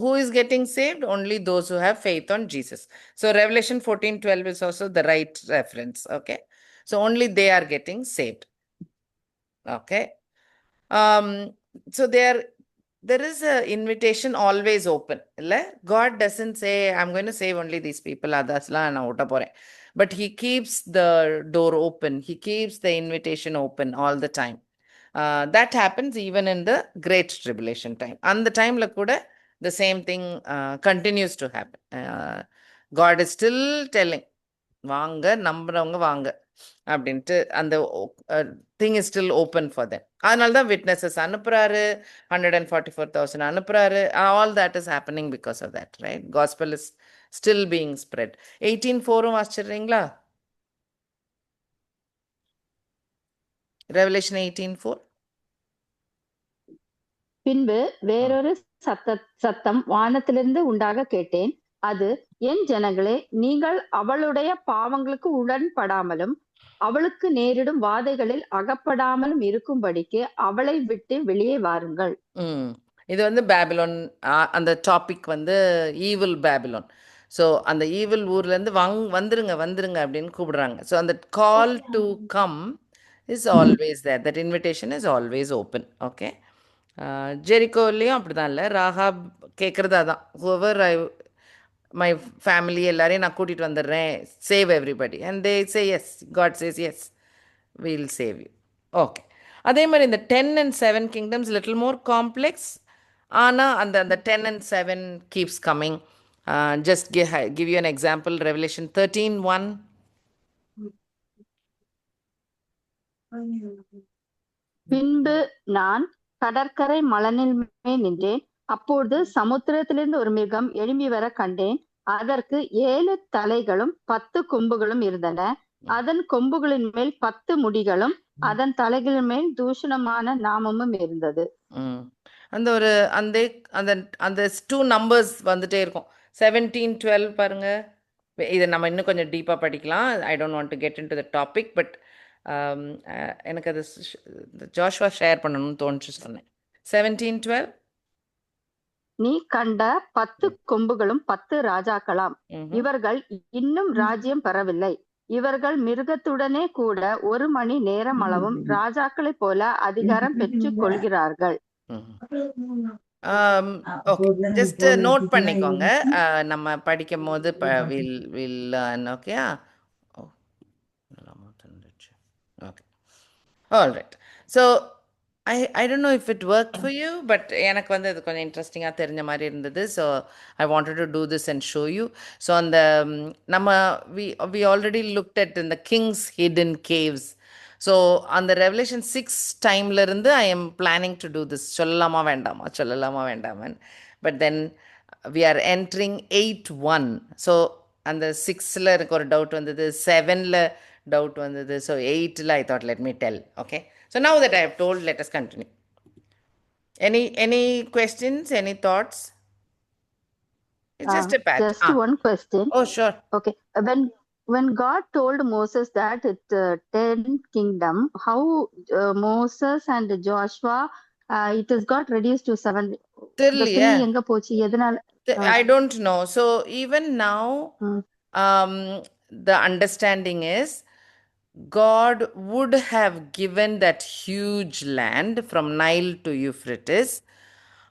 who is getting saved? Only those who have faith on Jesus. So Revelation 14:12 is also the right reference. Okay. So only they are getting saved. Okay. So there is a invitation always open. God doesn't say, I'm going to save only these people. But he keeps the door open. He keeps the invitation open all the time. That happens even in the great tribulation time. And the time kuda the same thing continues to happen. God is still telling, vaanga nambravanga vaanga அப்படின்ட்டு அந்த thing is still open for them. அதனால தான் witnesses அனுப்புறாரு, 144,000 அனுப்புறாரு. All that is happening because of that, right? Gospel is still being spread. 18:4 வாசிச்சிடுறீங்களா? Revelation 18:4. பின்பு வேறொரு சத்தம் வானத்திலிருந்து உண்டாக கேட்டேன். அது, என் ஜனங்களே, நீங்கள் அவளுடைய பாவங்களுக்கு உடன்படாமலும் அவளுக்கு நேரிடும் வாதைகளில் அகப்படாமலும் இருக்கும்படிக்கு அவளை விட்டு வெளியே வாருங்கள். இது வந்து பேபிலோன், அந்த டாபிக் வந்து ஈவில் பேபிலோன். ஸோ அந்த ஈவில் ஊர்லேருந்து வந்துருங்க வந்துருங்க அப்படின்னு கூப்பிடுறாங்க. ஸோ அந்த call to come is always there, that invitation is always open. Okay, ஜெரிகோலையும் அப்படி தான் இல்லை, ராகாப் கேட்குறது அதான், ஹூவர் ஐ மை ஃபேமிலி எல்லாரையும் நான் கூட்டிகிட்டு வந்துடுறேன், save everybody, and they say yes, God says yes, we'll save you. Okay, அதே மாதிரி இந்த 10 and 7 kingdoms little more complex. ஆனால் அந்த 10 and 7 keeps coming. Just give you an example. Revelation 13:1. பின்பு நான் கடற்கரை மணலின் மேல் நின்றேன். அப்பொழுது சமுத்திரத்திலிருந்து ஒரு மிருகம் எழும்பி வர கண்டேன். அதற்கு 7 தலைகளும் 10 கொம்புகளும் இருந்தன. அதன் கொம்புகளின் மேல் 10 முடிகளும் அதன் தலைகளின் மேல் தூஷணமான நாமமும் இருந்தது. அந்த ஒரு அந்த அந்த அந்த 2 numbers வந்துட்டே இருக்கும். 17, 12 பாருங்க. இதை நம்ம இன்னும் கொஞ்சம் டீப்பாக படிக்கலாம். I don't want to get in to the topic, but எனக்கு அது ஜோஷுவா ஷேர் பண்ணணும்னு தோணுச்சு, சொன்னேன். 17, 12. நீ கண்ட 10 கொம்புகளும் 10 ராஜாக்களாம். இவர்கள் இன்னும் ராஜ்யம் பெறவில்லை. இவர்கள் மிருகத்துடனே கூட 1 மணி நேரம் அளவும் ராஜாக்களைப் போல அதிகாரம் பெற்றுக் கொள்கிறார்கள். ஜஸ்ட் நோட் பண்ணிக்கோங்க, நம்ம படிக்கும் போது will learn. Okay, okay, all right. So I don't know if it worked for you, but எனக்கு வந்து இது கொஞ்சம் இன்ட்ரெஸ்டிங்காக தெரிஞ்ச மாதிரி இருந்தது. So I wanted to do this and show you. So அந்த நம்ம we already looked at in the king's hidden caves. So அந்த ரெவலேஷன் 6 டைம்லேருந்து I am planning to do this. சொல்லலாமா வேண்டாமான்னு, but then we are entering 8:1. So அந்த 6ல் எனக்கு ஒரு டவுட் வந்தது, 7ல் டவுட் வந்தது, ஸோ 8ல் I thought let me tell. Okay, so now that I have told, let us continue. Any questions, any thoughts? It's just a patch. Just one question. Oh, sure. Okay, when God told Moses that it's 10 kingdom, how Moses and Joshua it has got reduced to 7. Still, the yeah. எங்க போச்சு, எதனால? I don't know. So even now, the understanding is God would have given that huge land from Nile to Euphrates.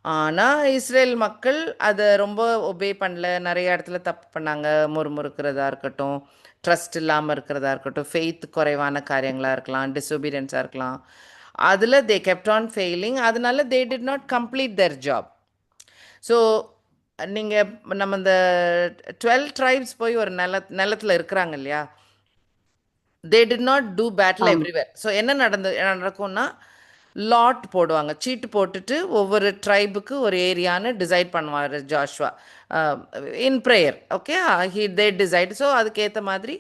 ஆனால் Israel மக்கள் அதை ரொம்ப obey பண்ணல, நிறைய இடத்துல தப்பு பண்ணாங்க. முறுமுறுக்கிறதா இருக்கட்டும், ட்ரஸ்ட் இல்லாமல் இருக்கிறதா இருக்கட்டும், ஃபெய்த் குறைவான காரியங்களாக இருக்கலாம், டிசொபீடியன்ஸாக இருக்கலாம், அதில் தே கெப்ட் ஆன் ஃபெயிலிங். அதனால they did not complete their job. So நீங்கள் நம்ம இந்த 12 tribes போய் ஒரு நிலத்தில் இருக்கிறாங்க இல்லையா, they did not do battle everywhere. So என்ன நடக்கும்னா, லாட் போடுவாங்க, சீட்டு போட்டுட்டு ஒவ்வொரு ட்ரைபுக்கு ஒரு ஏரியான்னு டிசைட் பண்ணுவார் Joshua in prayer. Okay, they decide. So அதுக்கேற்ற மாதிரி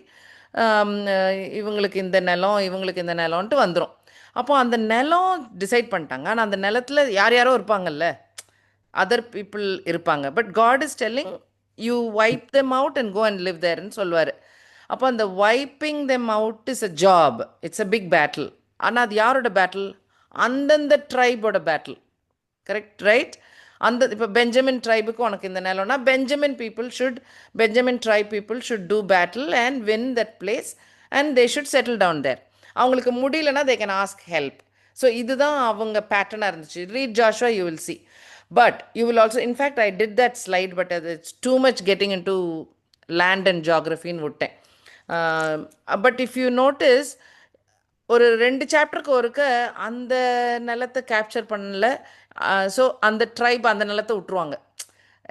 இவங்களுக்கு இந்த நிலம், இவங்களுக்கு இந்த நிலம்ன்ட்டு வந்துடும். அப்போ அந்த நிலம் டிசைட் பண்ணிட்டாங்க. ஆனால் அந்த நிலத்தில் யாரோ இருப்பாங்கல்ல, அதர் பீப்புள் இருப்பாங்க. But God is telling you wipe them out and go and live தேர்ன்னு சொல்லுவார். அப்போ அந்த wiping them out is a job, it's a big battle. ஆனால் அது யாரோட பேட்டில்? அந்தந்த ட்ரைபோட பேட்டில். Correct, right? அந்த இப்போ பெஞ்சமின் ட்ரைபுக்கு உனக்கு இந்த நிலம்னா Benjamin tribe people should do battle and win that place and they should settle down there. அவங்களுக்கு முடியலன்னா they can ask help. So இதுதான் அவங்க பேட்டர்னாக இருந்துச்சு. Read Joshua, you will see. But you will also, in fact, I did that slide, but it's too much getting into land and geography in விட்டேன். But if you notice, ஒரு 2 சாப்டருக்கு ஒருக்க அந்த நிலத்தை capture பண்ணல. ஸோ அந்த try அந்த நிலத்தை விட்டுருவாங்க.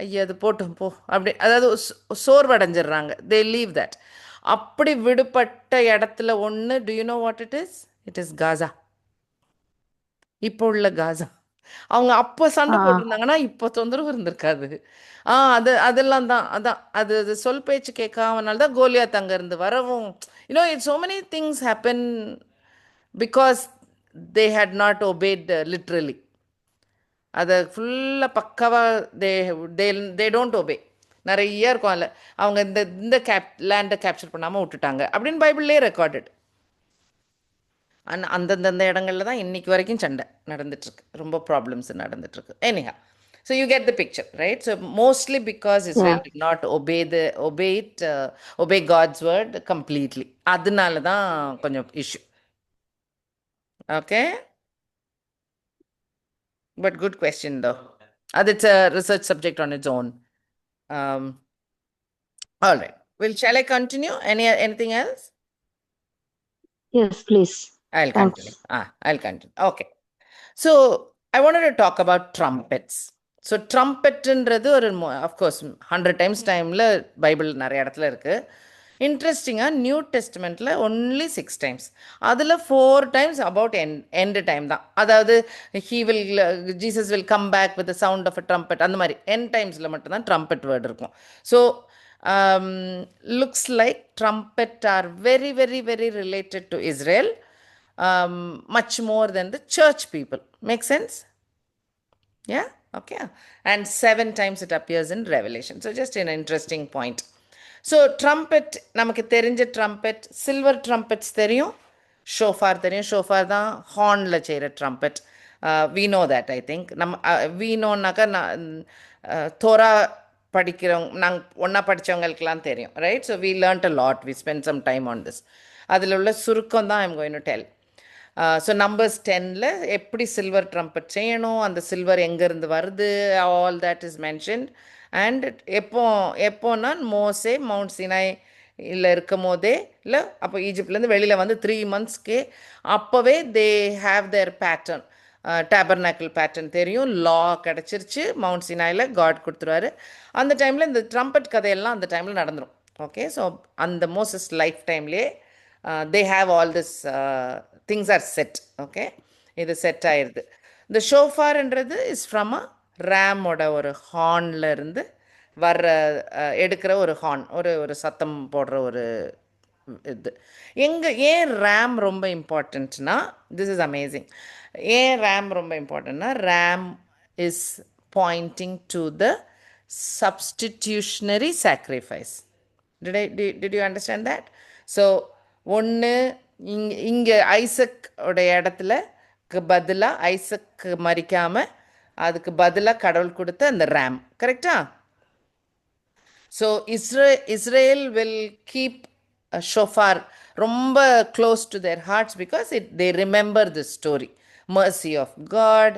ஐயா அது போட்டும் போ அப்படி, அதாவது சோர்வடைஞ்சிடுறாங்க. தே லீவ் தட். அப்படி விடுபட்ட இடத்துல ஒன்று, do you know what it is? It is Gaza. இப்போ உள்ள காசா. அவங்க அப்போ சண்டை போட்டிருந்தாங்கன்னா இப்போ தொந்தரவு இருந்திருக்காது. அதெல்லாம் தான். அது சொல் பேச்சு கேட்காமனால தான் கோலியாத் அங்கே இருந்து வரவும். It's so many things happen because they had not obeyed literally. அதை ஃபுல்லாக பக்காவாக they don't obey. நிறைய இருக்கும் அதில். அவங்க இந்த லேண்டை கேப்சர் பண்ணாமல் விட்டுட்டாங்க அப்படின்னு பைபிள்லேயே ரெக்கார்டட். அந்தந்த இடங்கள்ல தான் இன்னைக்கு வரைக்கும் சண்டை நடந்துட்டுருக்கு, ரொம்ப ப்ராப்ளம்ஸ் நடந்துட்டுருக்கு. எனிஹா, so you get the picture, right? So mostly because Israel Yeah. did not obey God's word completely, அதனால தான் கொஞ்சம் issue. Okay, but good question though. It's a research subject on its own. All right, well, shall I continue? Anything else? Yes, please. I'll Thanks. continue. I'll continue. Okay. So I wanted to talk about trumpets. So trumpetன்றது ஒரு of course 100 times டைமில் Bible நிறைய இடத்துல இருக்குது. இன்ட்ரெஸ்டிங்காக new டெஸ்ட்மெண்ட்டில் only 6 times, அதில் 4 times about end time தான். அதாவது Jesus will come back with sound of a trumpet, அந்த மாதிரி எண்ட் டைம்ஸில் மட்டும்தான் ட்ரம்பெட் வேர்டு இருக்கும். So looks like trumpet are very, very, very related to Israel, much more than the church people. Make sense? Yeah, okay. And 7 times it appears in Revelation. So just an interesting point. So trumpet, நமக்கு தெரிஞ்ச trumpet, silver trumpets தெரியும், shofar தெரியும். shofar தான் ஹார்னில் செய்கிற trumpet. We know that, I think. we knowனாக்கா Torah படிக்கிறவங்க, நாங்கள் ஒன்றா படித்தவங்களுக்கெல்லாம் தெரியும், right? So we learnt a lot, we spent some time on this. அதில் உள்ள சுருக்கம் தான் I'm going to tell. So Numbers 10ல் எப்படி சில்வர் ட்ரம்பட் செய்யணும், அந்த சில்வர் எங்கேருந்து வருது, all that is mentioned. And எப்போனா மோசே மவுண்ட் சினாய் இல்லை இருக்கும் போதே, இல்லை அப்போ ஈஜிப்ட்லேருந்து வெளியில் வந்து 3 monthsக்கே அப்போவே they have their pattern, tabernacle pattern தெரியும், லா கிடச்சிருச்சு, மவுண்ட் சினாயில் காட் கொடுத்துருவாரு. அந்த டைமில் இந்த ட்ரம்பட் கதையெல்லாம் அந்த டைமில் நடந்துடும். ஓகே, ஸோ அந்த மோசஸ் லைஃப் டைம்லேயே they have all this things are set. Okay, இது செட் ஆயிடுது. இந்த ஷோஃபார்ன்றது இஸ் ஃப்ரம் அ ரேமோட ஒரு ஹார்ன்ல இருந்து வர்ற எடுக்கிற ஒரு ஹார்ன், ஒரு சத்தம் போடுற ஒரு இது. ஏன் ரேம் ரொம்ப இம்பார்ட்டண்ட்னா, திஸ் இஸ் அமேசிங். ஏன் ரேம் ரொம்ப இம்பார்ட்டன்ட்னா, ram is pointing to the substitutionary sacrifice. Did you understand that? So ஒன்று இங்கே ஐசக்கோட இடத்துல பதிலாக ஐசக் மறிக்காமல் அதுக்கு பதிலாக கடவுள் கொடுத்த அந்த ரேம், கரெக்டா? ஸோ இஸ்ரேல் வில் கீப் ஷோஃபார் ரொம்ப close to their hearts because they remember this story. Mercy of God,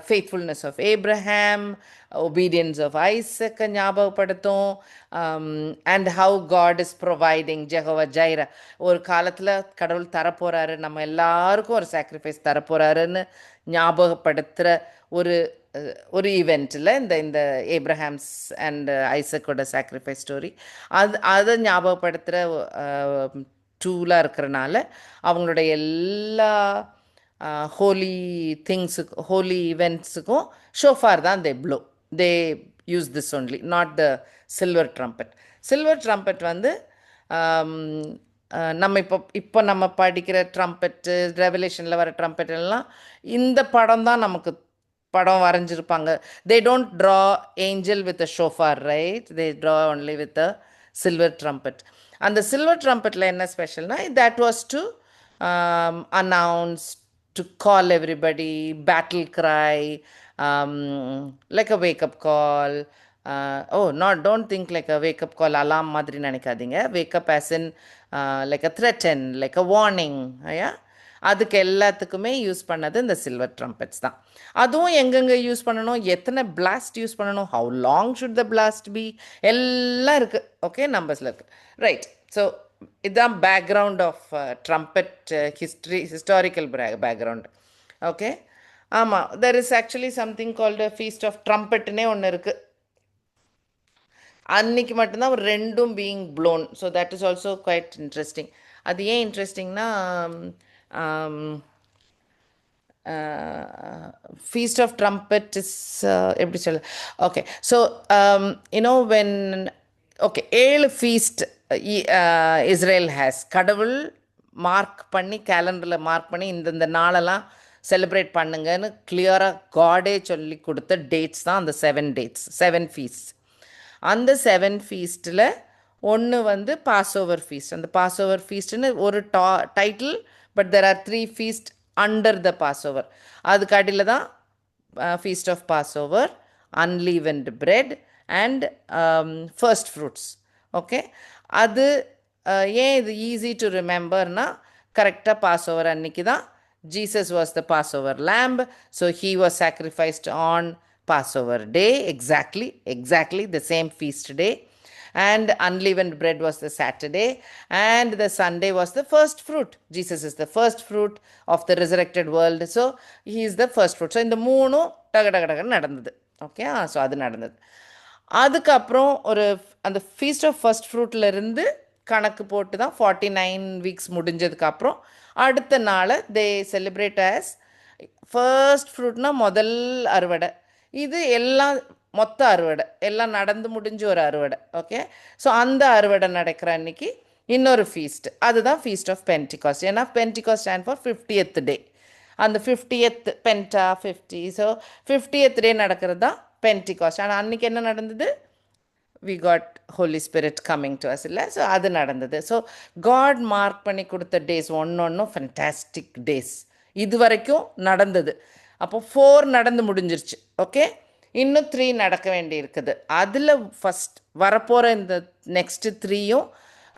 faithfulness of Abraham, obedience of Isaac ஞாபகப்படுத்தும், and how God is providing, Jehovah Jireh. ஒரு காலத்தில் கடவுள் தரப்போகிறாரு, நம்ம எல்லாருக்கும் ஒரு சாக்ரிஃபைஸ் தரப்போகிறாருன்னு ஞாபகப்படுத்துகிற ஒரு ஈவெண்ட்டில் இந்த ஏப்ரஹாம்ஸ் அண்ட் ஐசக்கோட சாக்ரிஃபைஸ் ஸ்டோரி அதை ஞாபகப்படுத்துகிற டூலாக இருக்கிறனால அவங்களுடைய எல்லா ஹோலி திங்ஸுக்கும், ஹோலி ஈவெண்ட்ஸுக்கும் ஷோஃபார் தான் they use this only, not the silver trumpet. Silver trumpet வந்து நம்ம இப்போ நம்ம படிக்கிற ட்ரம்பெட்டு, ரெவலேஷனில் வர ட்ரம்பெட் எல்லாம் இந்த படம் தான் நமக்கு படம் வரைஞ்சிருப்பாங்க. They don't draw angel with a shofar, right? They draw only with a silver trumpet. அந்த சில்வர் ட்ரம்பெட்டில் என்ன ஸ்பெஷல்னா, that was to announce, to call everybody, battle cry, like a wake up call. Don't think like a wake up call alarm madri நினைக்காதீங்க. wake up as in like a threaten, like a warning. அதுக்கு எல்லாத்துக்குமே use பண்ணது இந்த silver trumpets தான். அதுவும் எங்கெங்கே use பண்ணணும், எத்தனை பிளாஸ்ட் யூஸ் பண்ணணும், how long should the blast be, எல்லாம் இருக்குது. ஓகே, நம்பர்ஸில் இருக்குது, ரைட்? ஸோ இதுதான் background of trumpet historical background. Okay, ஆமாம், there is actually something called feast of ட்ரம்பெட்னே ஒன்று இருக்குது. அன்னைக்கு மட்டும்தான் ஒரு ரெண்டும் being blown. So that is also quite interesting. அது ஏன் இன்ட்ரெஸ்டிங்னா, ஃபீஸ்ட் ஆஃப் ட்ரம்பெட் இஸ் எப்படி சொல்ல, okay, so when 7 feast Israel has, கடவுள் மார்க் பண்ணி கேலண்டரில் மார்க் பண்ணி இந்த நாளெல்லாம் செலிப்ரேட் பண்ணுங்கன்னு கிளியராக காடே சொல்லி கொடுத்த டேட்ஸ் தான் அந்த 7 dates, 7 feasts. அந்த 7 feastல் ஒன்று வந்து பாஸ் ஓவர் ஃபீஸ்ட். அந்த பாஸ் ஓவர் ஃபீஸ்ட்னு ஒரு title but there are 3 feasts under the Passover. அதுக்கு அடியில் தான் feast of Passover, unleavened bread and first fruits. Okay, அது ஏன் இது ஈஸி டு ரிமெம்பர்னா கரெக்டாக பாஸ்ஓவர் அன்னைக்கு தான் Jesus was the Passover lamb, so he was sacrificed on Passover day, exactly the same feast day. And unleavened bread was the Saturday, and the Sunday was the first fruit. Jesus is the first fruit of the resurrected world, so he is the first fruit. So இந்த மூணும் டக நடந்தது. Okay, so அது நடந்தது. அதுக்கப்புறம் ஒரு அந்த feast of first ஃப்ரூட்டில் இருந்து கணக்கு போட்டு தான் 49 வீக்ஸ் முடிஞ்சதுக்கப்புறம் அடுத்த நாளை தே செலிப்ரேட் ஆஸ் ஃபர்ஸ்ட் ஃப்ரூட்னா முதல் அறுவடை. இது எல்லாம் மொத்த அறுவடை எல்லாம் நடந்து முடிஞ்ச ஒரு அறுவடை. ஓகே, ஸோ அந்த அறுவடை நடக்கிற அன்னைக்கு இன்னொரு ஃபீஸ்ட், அதுதான் ஃபீஸ்ட் ஆஃப் பென்டிகாஸ்ட். ஏன்னா பென்டிகாஸ்ட் ஸ்டாண்ட் ஃபார் 50th டே. அந்த 50th பென்டா 50, ஸோ 50th டே நடக்கிறது தான் பென்டிகாஸ்ட். ஆனால் அன்றைக்கி என்ன நடந்தது? we got Holy Spirit coming to us, இல்லை? ஸோ அது நடந்தது. ஸோ காட் மார்க் பண்ணி கொடுத்த டேஸ் ஒன்னொன்னும் ஃபென்டாஸ்டிக் டேஸ் இது வரைக்கும் நடந்தது. அப்போ 4 நடந்து முடிஞ்சிருச்சு. ஓகே, இன்னும் 3 நடக்க வேண்டி இருக்குது. அதில் ஃபஸ்ட் வரப்போகிற இந்த நெக்ஸ்ட்டு 3யும்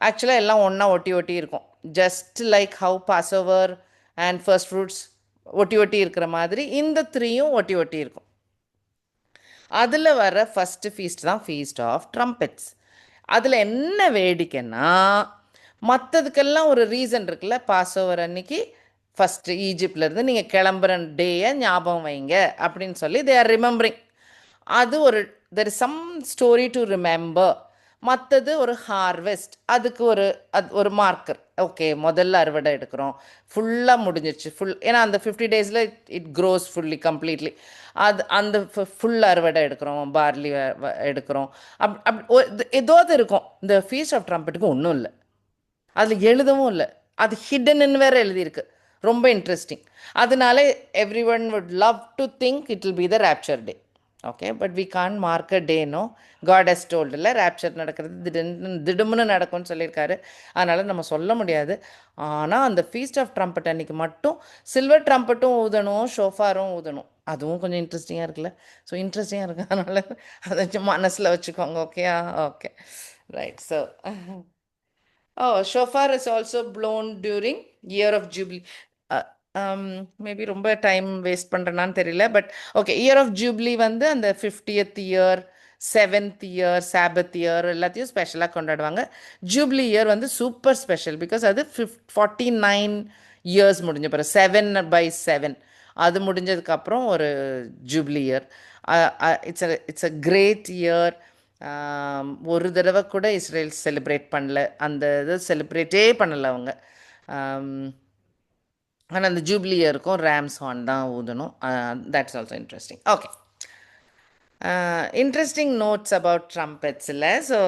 ஆக்சுவலாக எல்லாம் ஒன்றா ஒட்டி இருக்கும். Just like how Passover and first fruits ஒட்டி இருக்கிற மாதிரி இந்த 3யும் ஒட்டி இருக்கும். அதில் வர ஃபஸ்ட்டு ஃபீஸ்ட் தான் ஃபீஸ்ட் ஆஃப் ட்ரம்பெட்ஸ். அதில் என்ன வேடிக்கைன்னா மற்றதுக்கெல்லாம் ஒரு ரீசன் இருக்குல்ல. பாஸ்ஓவர் அன்னைக்கு ஃபஸ்ட்டு ஈஜிப்ட்லேருந்து நீங்கள் கிளம்புற டேயை ஞாபகம் வைங்க அப்படின்னு சொல்லி தே ஆர் ரிமெம்பரிங். அது ஒரு there is some story to remember. மற்றது ஒரு ஹார்வெஸ்ட், அதுக்கு ஒரு மார்க்கர். ஓகே, முதல்ல அறுவடை எடுக்கிறோம், ஃபுல்லாக முடிஞ்சிருச்சு ஏன்னா அந்த 50 டேஸில் இட் க்ரோஸ் ஃபுல்லி கம்ப்ளீட்லி. அந்த ஃபுல் அறுவடை எடுக்கிறோம், பார்லி எடுக்கிறோம். ஏதோ இருக்கும். இந்த ஃபீஸ்ட் ஆஃப் ட்ரம்பெட்டுக்கு ஒன்றும் இல்லை, அதில் எழுதவும் இல்லை, அது ஹிடன்னு வேறு எழுதியிருக்கு. ரொம்ப இன்ட்ரெஸ்டிங். அதனால everyone would love to think it will be the rapture day. Okay, but we can't mark a day. No, God has told இல்லை ராப்சர் நடக்கிறது திடும்னு நடக்கும்னு சொல்லியிருக்காரு. அதனால் நம்ம சொல்ல முடியாது. ஆனால் அந்த ஃபீஸ்ட் ஆஃப் ட்ரம்பெட் அன்றைக்கி மட்டும் சில்வர் ட்ரம்பெட்டும் ஊதணும், ஷோஃபாரும் ஊதணும். அதுவும் கொஞ்சம் இன்ட்ரெஸ்டிங்காக இருக்குல்ல. ஸோ இன்ட்ரெஸ்டிங்காக இருக்குது, அதனால் அதை மனசில் வச்சுக்கோங்க. ஓகேயா? Okay, right. So shofar is also blown during year of jubilee. Maybe ரொம்ப டைம் வேஸ்ட் பண்ணுறேன்னான்னு தெரியல. But okay, year of jubilee வந்து அந்த 50th year, 7th year, சாபத் year எல்லாத்தையும் ஸ்பெஷலாக கொண்டாடுவாங்க. ஜூப்ளி இயர் வந்து சூப்பர் ஸ்பெஷல் பிகாஸ் அது 49 இயர்ஸ் முடிஞ்ச பிறகு 7/7 அது முடிஞ்சதுக்கப்புறம் ஒரு jubilee year. It's a great year. ஒரு தடவை கூட இஸ்ரேல் செலிப்ரேட் பண்ணல, அந்த இது செலிப்ரேட்டே பண்ணலை அவங்க. ஆனால் அந்த ஜூப்ளி இயருக்கும் ரேம்ஸ் ஹார்ன் தான் ஊதணும். That's also interesting. Okay, interesting notes about trumpets இல்லை. ஸோ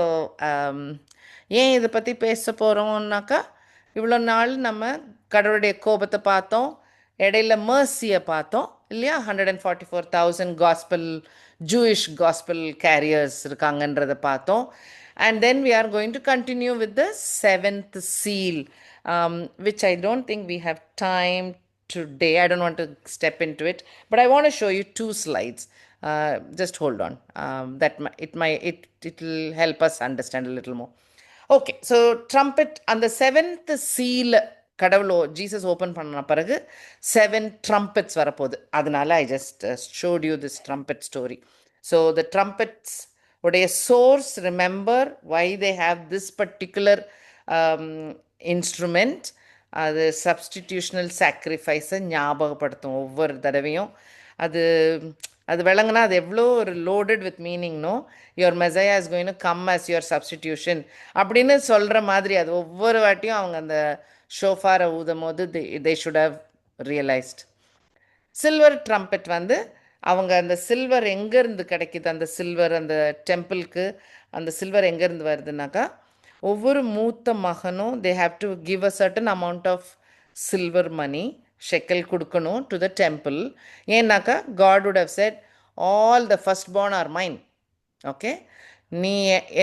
ஏன் இதை பற்றி பேச போகிறோம்னாக்கா, இவ்வளோ நாள் நம்ம கடவுளுடைய கோபத்தை பார்த்தோம், இடையில மர்சியை பார்த்தோம் இல்லையா? 144,000 காஸ்பல் ஜூயிஷ் காஸ்பல் கேரியர்ஸ் இருக்காங்கன்றதை பார்த்தோம். And then we are going to continue with the 7th seal, which I don't think we have time today. I don't want to step into it, but I want to show you 2 slides. Just hold on. It will help us understand a little more. Okay, so trumpet and the 7th seal கடவுளோ Jesus open பண்ண பிறகு 7 trumpets வரப்போகுது. அதனால I just showed you this trumpet story. So the trumpets உடைய source, remember why they have this particular instrument. அது சப்ஸ்டிடியூஷனல் சாக்ரிஃபைஸை ஞாபகப்படுத்தும் ஒவ்வொரு தடவையும். அது விளங்குனா அது எவ்வளோ ஒரு லோடட் வித் மீனிங்னோ, your Messiah is going to come as your substitution அப்படின்னு சொல்கிற மாதிரி அது ஒவ்வொரு வாட்டியும் அவங்க அந்த ஷோஃபாரை ஊதும் போது they should have realised. Silver trumpet வந்து அவங்க அந்த சில்வர் எங்கேருந்து கிடைக்கிது, அந்த சில்வர் அந்த டெம்பிளுக்கு அந்த சில்வர் எங்கேருந்து வருதுனாக்கா, ஒவ்வொரு மூத்த மகனும் they have to give a certain amount of silver money shekel கொடுக்கணும் டு த டெம்பிள். ஏன்னாக்கா God would have set all the first born are mine. Okay, நீ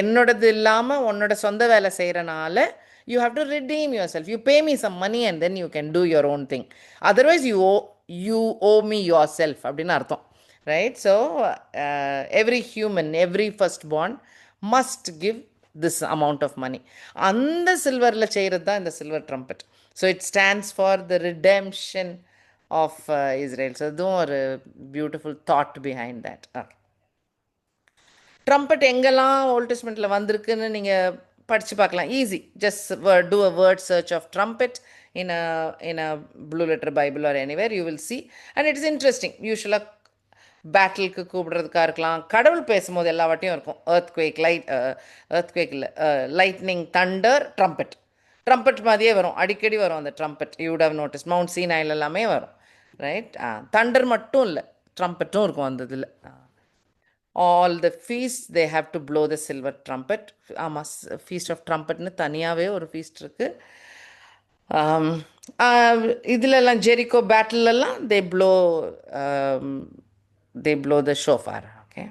என்னோடது இல்லாமல் உன்னோட சொந்த வேலை செய்கிறனால You have to redeem yourself. You pay me some money and then you can do your own thing. Otherwise, you owe me yourself. அப்படின்னு அர்த்தம். Right? So, every human, every firstborn must give this amount of money. அந்த சில்வரில் செய்கிறது தான் இந்த silver trumpet. So it stands for the redemption of Israel. So இதுவும் ஒரு beautiful thought behind that. Okay, trumpet எங்கெல்லாம் ஓல்ட் டெஸ்ட்மெண்ட்டில் வந்திருக்குன்னு நீங்கள் படித்து பார்க்கலாம். Easy. Just do a word search of trumpet in a blue letter Bible or anywhere, you will see. And it is interesting. யூஸ்வலாக பேட்டிலுக்கு கூப்பிடுறதுக்காக இருக்கலாம், கடவுள் பேசும்போது எல்லா வாட்டியும் இருக்கும். earthquake இல்லை, லைட்னிங், தண்டர், ட்ரம்பட் மாதிரியே வரும், அடிக்கடி வரும் அந்த trumpet. You would have notice mount சீனாயில் எல்லாமே வரும். ரைட்? தண்டர் மட்டும் இல்லை, ட்ரம்பட்டும் இருக்கும் அந்த இதில். all the feasts they have to blow the silver trumpet. ஆமாம், feast of trumpetனு தனியாகவே ஒரு feast இருக்குது. இதிலெல்லாம் ஜெரிகோ பேட்டிலெல்லாம் they blow the shofar. Okay,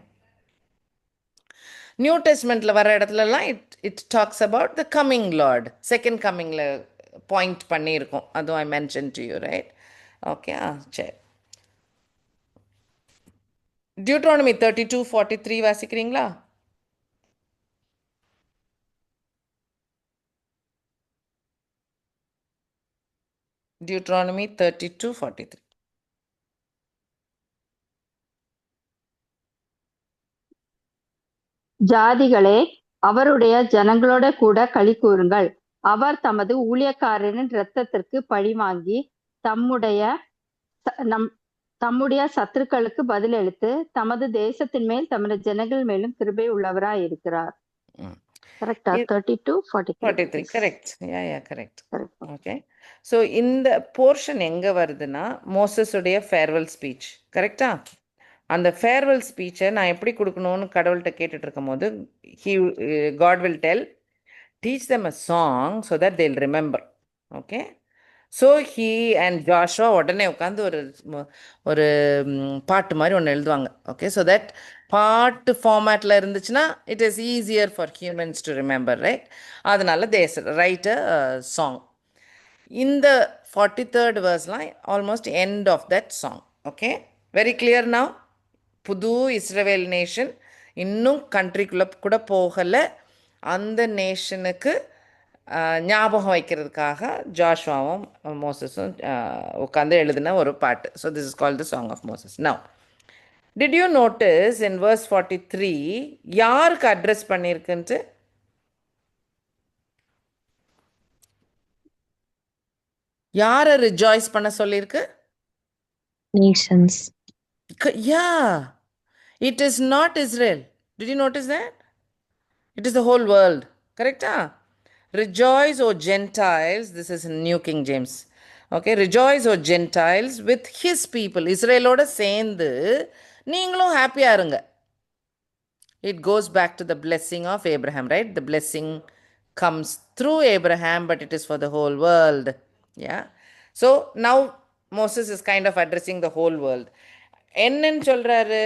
new டெஸ்ட்மெண்ட்டில் வர இடத்துலலாம் it talks about the coming Lord. Second கம்மிங்கில் பாயிண்ட் பண்ணியிருக்கோம். அதுவும் I mentioned to you, right? Okay, சரி. Deuteronomy 32:43 வாசிக்கிறீங்களா? Deuteronomy 32:43. ஜாதிகளே, அவருடைய ஜனங்களோட கூட களி கூறுங்கள். அவர் தமது ஊழியக்காரரின் இரத்தத்திற்கு பழி வாங்கி தம்முடைய சத்துருக்களுக்கு பதிலளித்து தமது தேசத்தின் மேல் தமது ஜனங்கள் மேலும் கிருபை உள்ளவராய் இருக்கிறார். கரெக்டா? 32:43. கரெக்ட். கரெக்ட். ஓகே, ஸோ இந்த போர்ஷன் எங்கே வருதுன்னா மோசஸுடைய ஃபேர்வெல் ஸ்பீச். கரெக்டா? அந்த ஃபேர்வெல் ஸ்பீச்சை நான் எப்படி கொடுக்கணும்னு கடவுள்கிட்ட கேட்டுட்டு இருக்கும் போது God will teach them a song so that they'll remember. Okay, so he and Joshua உடனே உட்காந்து ஒரு பாட்டு மாதிரி ஒன்று எழுதுவாங்க. ஓகே, ஸோ தட் பாட்டு ஃபார்மேட்டில் இருந்துச்சுன்னா it is easier for humans to remember, right? அதனால தே ரைட் அ சாங். இந்த 43rd verseலாம் almost end of that song. Okay, very clear now. புது இஸ்ரவேல் நேஷன் இன்னும் கண்ட்ரிக்குள்ளே கூட போகலை. அந்த நேஷனுக்கு ஞாபகம் வைக்கிறதுக்காக ஜாஷுவாவும் மோசஸும் உட்காந்து எழுதின ஒரு பாட்டு. So this is called the song of Moses. Now, did you notice in verse 43 யாருக்கு அட்ரஸ் பண்ணியிருக்குன்ட்டு? யாரை ரிஜாய்ஸ் பண்ண சொல்லியிருக்கு? Nations. Yeah, it is not Israel. Did you notice that? It is the whole world. Correct? Rejoice, O Gentiles. This is in New King James. Okay, rejoice, O Gentiles, with his people. இஸ்ரேலோட சேர்ந்து நீங்களும் ஹாப்பியாக இருங்க. It goes back to the blessing of Abraham, right? The blessing comes through Abraham, but it is for the whole world. Yeah. So now Moses is kind of addressing the whole world. என்னன்னு சொல்றாரு?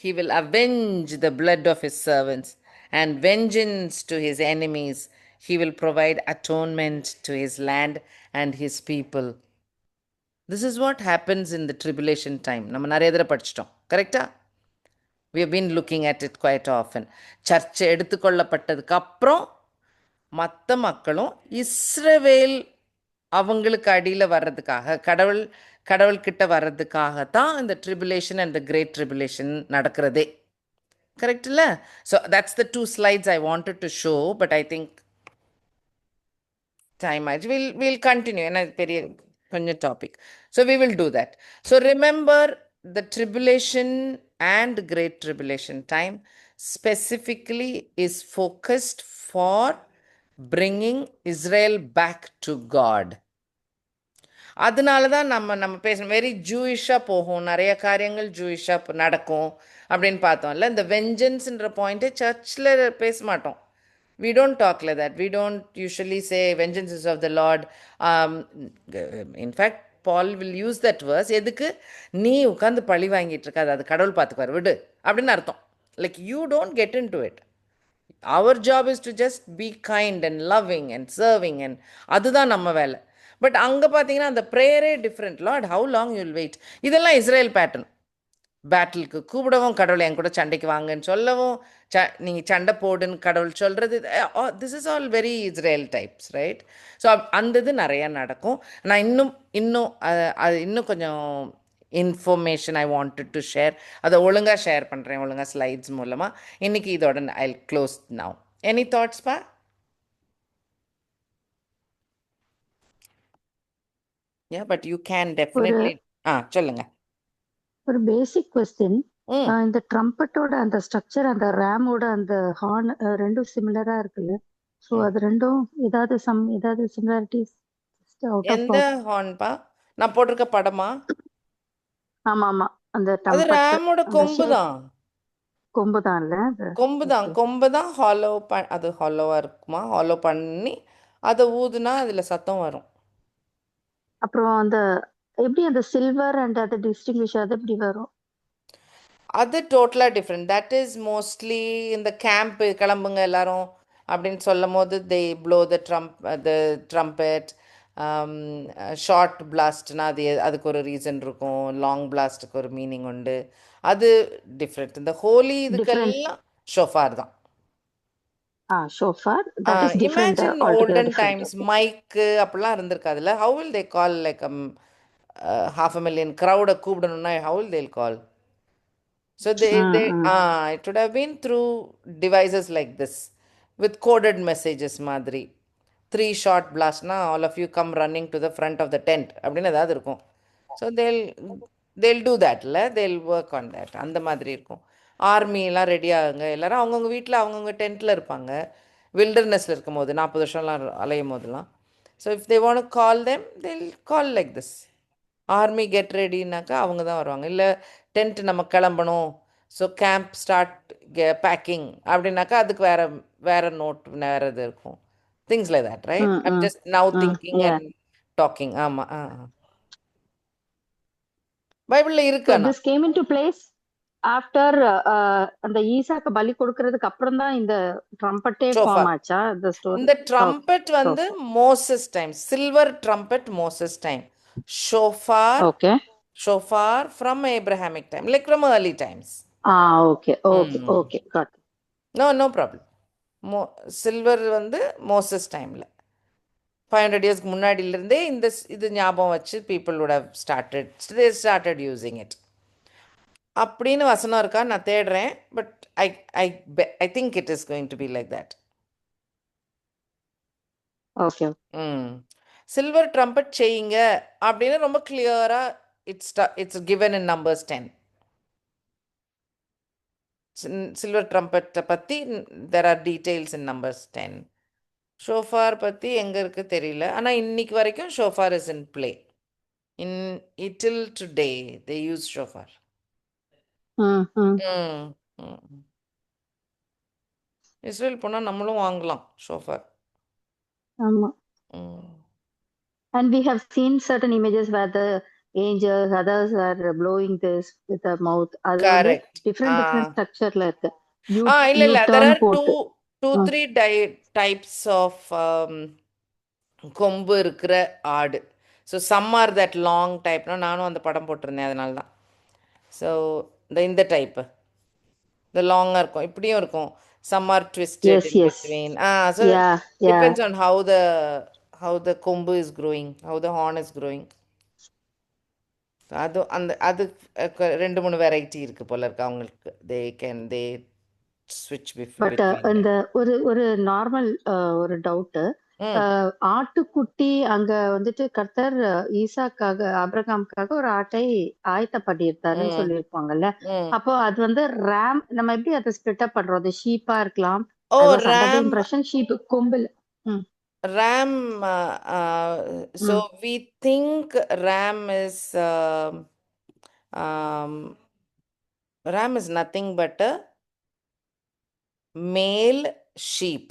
He will avenge the blood of his servants and vengeance to his enemies. He will provide atonement to his land and his people. This is what happens in the tribulation time. நம்ம நிறைய தடவை படிச்சிட்டோம். கரெக்டா? We have been looking at it quite often. சர்ச்சை எடுத்துக்கொள்ளப்பட்டதுக்கு அப்புறம் மற்ற மக்களும் இஸ்ரவேல் அவங்களுக்கு அடியில் வர்றதுக்காக கடவுள்கிட்ட வர்றதுக்காகத்தான் இந்த tribulation and the great tribulation நடக்கிறதே. கரெக்ட் இல்லை? So that's the 2 slides I wanted to show, but I think time ஆயிடுச்சு. we'll continue. ஏன்னா பெரிய கொஞ்சம் topic. So we will do that. So remember, the tribulation and great tribulation time specifically is focused for bringing Israel back to God. அதனால தான் நம்ம பேசணும். Very ஜூயிஷாக போகும், நிறைய காரியங்கள் ஜூயிஷாக நடக்கும் அப்படின்னு பார்த்தோம்ல. இந்த வெஞ்சன்ஸ்ன்ற பாயிண்ட்டே சர்ச்சில் பேச மாட்டோம். We don't talk like that. We don't usually say vengeance is of the Lord. In fact, Paul will use that verse. எதுக்கு? நீ உட்காந்து பழி வாங்கிட்டு இருக்காது, அது கடவுள் பார்த்துக்குவார், விடு அப்படின்னு அர்த்தம். Like you don't get in to it. our job is to just be kind and loving and serving, and அதுதான் நம்ம வேலை. பட் அங்கே பார்த்தீங்கன்னா அந்த ப்ரேயரே different. Lord how long you'll wait. இதெல்லாம் இஸ்ரேல் பேட்டர்ன். பேட்டிலுக்கு கூப்பிடவும், கடவுளை என் கூட சண்டைக்கு வாங்கன்னு சொல்லவும், நீங்கள் சண்டை போடுன்னு கடவுள் சொல்கிறது, this is all very Israel types, right? So அந்த இது நிறையா நடக்கும். நான் இன்னும் அது இன்னும் கொஞ்சம் information I wanted to share. அதை ஒழுங்காக ஷேர் பண்ணுறேன், ஒழுங்காக ஸ்லைட்ஸ் மூலமாக. இன்றைக்கி இதோட ஐ க்ளோஸ் நவ். எனி தாட்ஸ்பா? பட் யூ கேன் டெஃபினெட்லி சொல்லுங்க. ஒரு பேசிக் கொஸ்டின். ம் இந்த ட்ரம்பட்டோட அந்த ஸ்ட்ரக்சர், அந்த ரேமோட அந்த ஹார்ன் ரெண்டும் சிமிலரா இருக்குல்ல? ஸோ அது ரெண்டும் ஏதாவது சிமிலாரிட்டிஸ் அவுட் ஆஃப் எந்த ஹார்ன்பா? நான் போட்டிருக்க படமா? ஆமா ஆமா, அந்த அது ட்ரம்பட் ரேமோட அந்த கொம்பு ஷேப் தான். கொம்பு தான் இல்ல அது? கொம்பு தான், ஓகே. கொம்பு தான். ஹாலோ அது ஹாலோவாக இருக்குமா? ஹாலோ பண்ணி அதை ஊதுனா அதில் சத்தம் வரும். அப்புறம் அந்த எப்படி அந்த சில்வர் அண்ட் அது டிஸ்டிங்விஷ் அது எப்படி வரும்? அது டோட்டலாக டிஃப்ரெண்ட். தட் இஸ் மோஸ்ட்லி இந்த கேம்ப்பு கிளம்புங்க எல்லாரும் அப்படின்னு சொல்லும் போது தே ப்ளோ த ட்ரம்பெட். ஷார்ட் பிளாஸ்ட்னா அதுக்கு ஒரு ரீசன் இருக்கும், லாங் பிளாஸ்ட்டுக்கு ஒரு மீனிங் உண்டு. அது டிஃப்ரெண்ட். இந்த ஹோலி டிஃப்ரெண்ட். இதுக்கெல்லாம் ஷோஃபார் தான். Shofar that is different, imagine altogether olden different. Times மைக்கு அப்படிலாம் இருந்திருக்காதுல்ல. How will they call like 500,000 க்ரௌடை கூப்பிடணும்னா how will they'll call? So it would have been through devices like this with coded messages மாதிரி. 3 shot blast na all of you come running to the front of the tent அப்படின்னு ஏதாவது இருக்கும். So they'll do that இல்ல, they'll work on that. அந்த மாதிரி இருக்கும். ஆர்மிலாம் ready ஆகுங்க, எல்லாரும் அவங்கவுங்க வீட்டில் அவங்கவுங்க டென்ட்டில் இருப்பாங்க. வில்டர்னஸில் இருக்கும் போது 40 வருஷம்லாம் அலையும் போதெல்லாம். So if they want call them they'll call like this. Army get ரெடினாக்கா அவங்க தான் வருவாங்க. இல்லை டென்ட் நம்ம கிளம்பணும், ஸோ கேம்ப் ஸ்டார்ட் பேக்கிங் அப்படின்னாக்கா அதுக்கு வேற நோட் வேற இது இருக்கும். Things like that, right? I'm just now thinking and talking. ஆமாம், பைபிளில் இருக்கு. So this came into place after அந்த ஈசாக்கு பலி கொடுக்கறதுக்கு அப்புறம் தான் இந்த ட்ரம்பட்டே ஃபார்ம் ஆச்சா? இந்த ட்ரம்பட் வந்து Moses time, silver trumpet Moses time. Shofar from Abrahamic time, like from early times. Okay, got it. No problem. Silver வந்து மோசஸ் டைமில் 500 இயர்ஸ்க்கு முன்னாடியிலிருந்தே இது ஞாபகம் வச்சு people would have started using it. அப்படின்னு வசனம் இருக்கா நான் தேடுறேன். But I think it is going to be like that. Okay. Silver trumpet செய்யுங்க அப்படின்னு ரொம்ப கிளியராக it's given in Numbers 10. Silver ட்ரம்பட்டை பற்றி there are details in Numbers 10. ஷோஃபார் பற்றி எங்கே இருக்குது தெரியல. ஆனால் இன்னைக்கு வரைக்கும் ஷோஃபார் is in play. Till today they use shofar. Israel போனால் நம்மளும் வாங்கலாம் ஷோஃபார். ஆமா. And we have seen certain images where the angels, others are blowing this with the mouth. Correct. Different structureல இருக்கு. இல்ல there are two three types of கொம்பு இருக்கிற ஆடு. So some are that long type. நானும் அந்த படம் போட்டிருந்தேன், அதனால தான். ஸோ இந்த டைப்பு இந்த லாங்காக இருக்கும், இப்படியும் இருக்கும். some are twisted in between. So depends on how the கொம்பு is growing, how the horn is growing. அது 2-3 வெரைட்டி இருக்கு போல இருக்கு அவங்களுக்கு. they switch between. இந்த ஒரு நார்மல் ஒரு டவுட். ஆட்டுக்குட்டி அங்க வந்துட்டு கர்த்தர் ஈசாக்காக ஆபிரகாமுக்காக ஒரு ஆட்டை ஆயத்தப்பட்டிருந்தாருன்னு சொல்லியிருப்பாங்கல்ல. அப்போ அது வந்து ரேம், நம்ம எப்படி அதை ஸ்பிளிட் அப் பண்றோம்? அது ஷீப்பா இருக்கலாம். இம்ப்ரெஷன் ஷீப் கொம்பில் ram. So we think ram is nothing but a male sheep.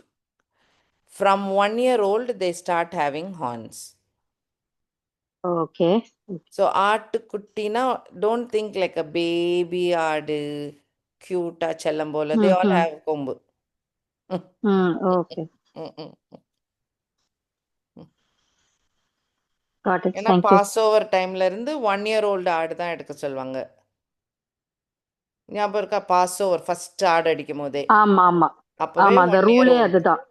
From 1 year old they start having horns. Okay. So ஆட்டுக்குட்டினா don't think like a baby ஆடு cute செல்லம் போல. They all have கொம்பு. Okay. Got it. ஏன்னா thank you. Pass over டைம்ல இருந்து 1 year old ஆடு தான் எடுக்க சொல்லுவாங்க. ஞாபகம் இருக்கா? பாஸ் ஓவர் ஃபர்ஸ்ட் ஆடு அடிக்கும் போதே ஆமா ஆமா அப்பவே ஆமா, அந்த 1 year ரூலே old. அதுதான்.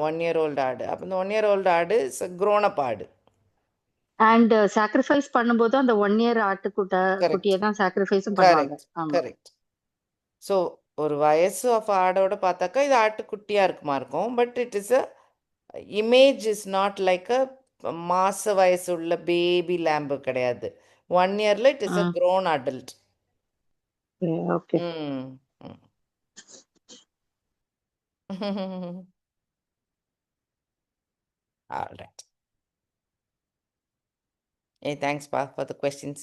1 year old ஆடு. அப்போ இந்த 1 year old ஆடு grown up ஆடு. அண்ட் சாக்ரிஃபைஸ் பண்ணும்போது அந்த 1 year ஆட்டுக்குட்டியை கரெக்ட் தான் சாக்ரிஃபைஸும் பண்ணுவாங்க. கரெக்ட் ஆமா. கரெக்ட். ஸோ ஒரு வயசு ஆஃப் ஆடோட பார்த்தாக்கா இது ஆட்டுக்குட்டியா இருக்குமா இருக்கும். But it is a image is not like a மாச வயசு உள்ள பேபி லேம்பு கிடையாது. 1 yearல it is a grown adult. Okay. Hmm hmm. All right. Hey, thanks, Pa, for the questions.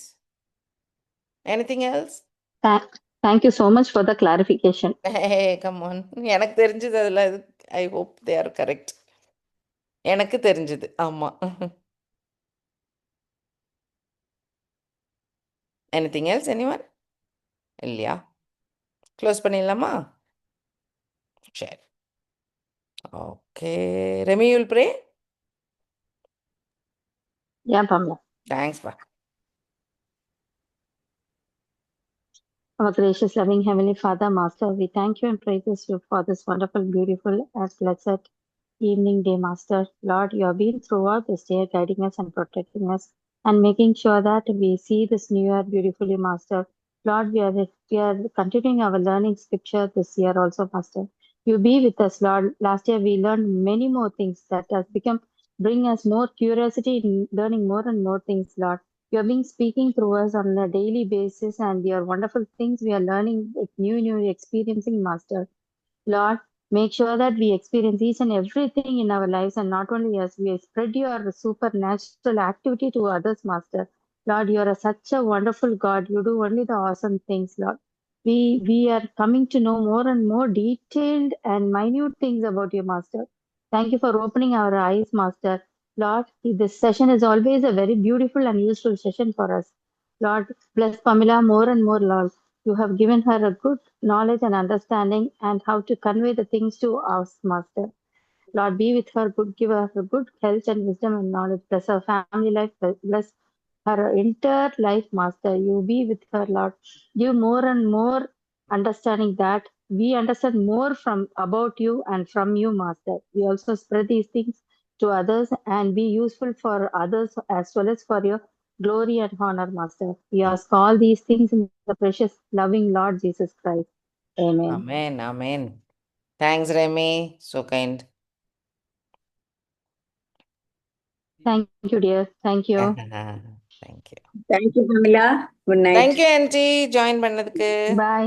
Anything else? Thank you so much for the clarification. Hey, come on. எனக்கு தெரிஞ்சது அதில் I hope they are correct. எனக்கு தெரிஞ்சது ஆமாம். Anything else anyone? இல்லையா? Close பண்ணிடலாமா? சரி. Okay. Remy you'll pray? ஏன் பண்ணலாம்? தேங்க்ஸ் பா. Our gracious, loving Heavenly Father, Master, we thank you and praise you for this wonderful, beautiful, and blessed evening day, Master. Lord, you have been throughout this day guiding us and protecting us and making sure that we see this new year beautifully, Master. Lord, we are continuing our learning scripture this year also, Master. You be with us, Lord. Last year we learned many more things that has bring us more curiosity in learning more and more things, Lord. You have been speaking through us on a daily basis, and your wonderful things we are learning with new experiencing, Master. Lord, make sure that we experience each and everything in our lives, and not only us, we spread your supernatural activity to others, Master. Lord, you are such a wonderful God. You do only the awesome things, Lord. We are coming to know more and more detailed and minute things about you, Master. Thank you for opening our eyes, Master. Lord, this session is always a very beautiful and useful session for us. Lord, bless Pamela more and more, Lord. You have given her a good knowledge and understanding and how to convey the things to us, Master. Lord, be with her, give her good health and wisdom and knowledge. Bless her family life, bless her entire life, Master. You be with her, Lord. Give more and more understanding that we understand more from about you and from you, Master. We also spread these things to others and be useful for others as well as for your glory and honor, Master. We ask all these things in the precious, loving Lord Jesus Christ. Amen. Amen. Amen. Thanks, Remy. So kind. Thank you, dear. Thank you. Thank you. Thank you, Pamela. Good night. Thank you, Auntie. Join பண்ணதுக்கு. Bye.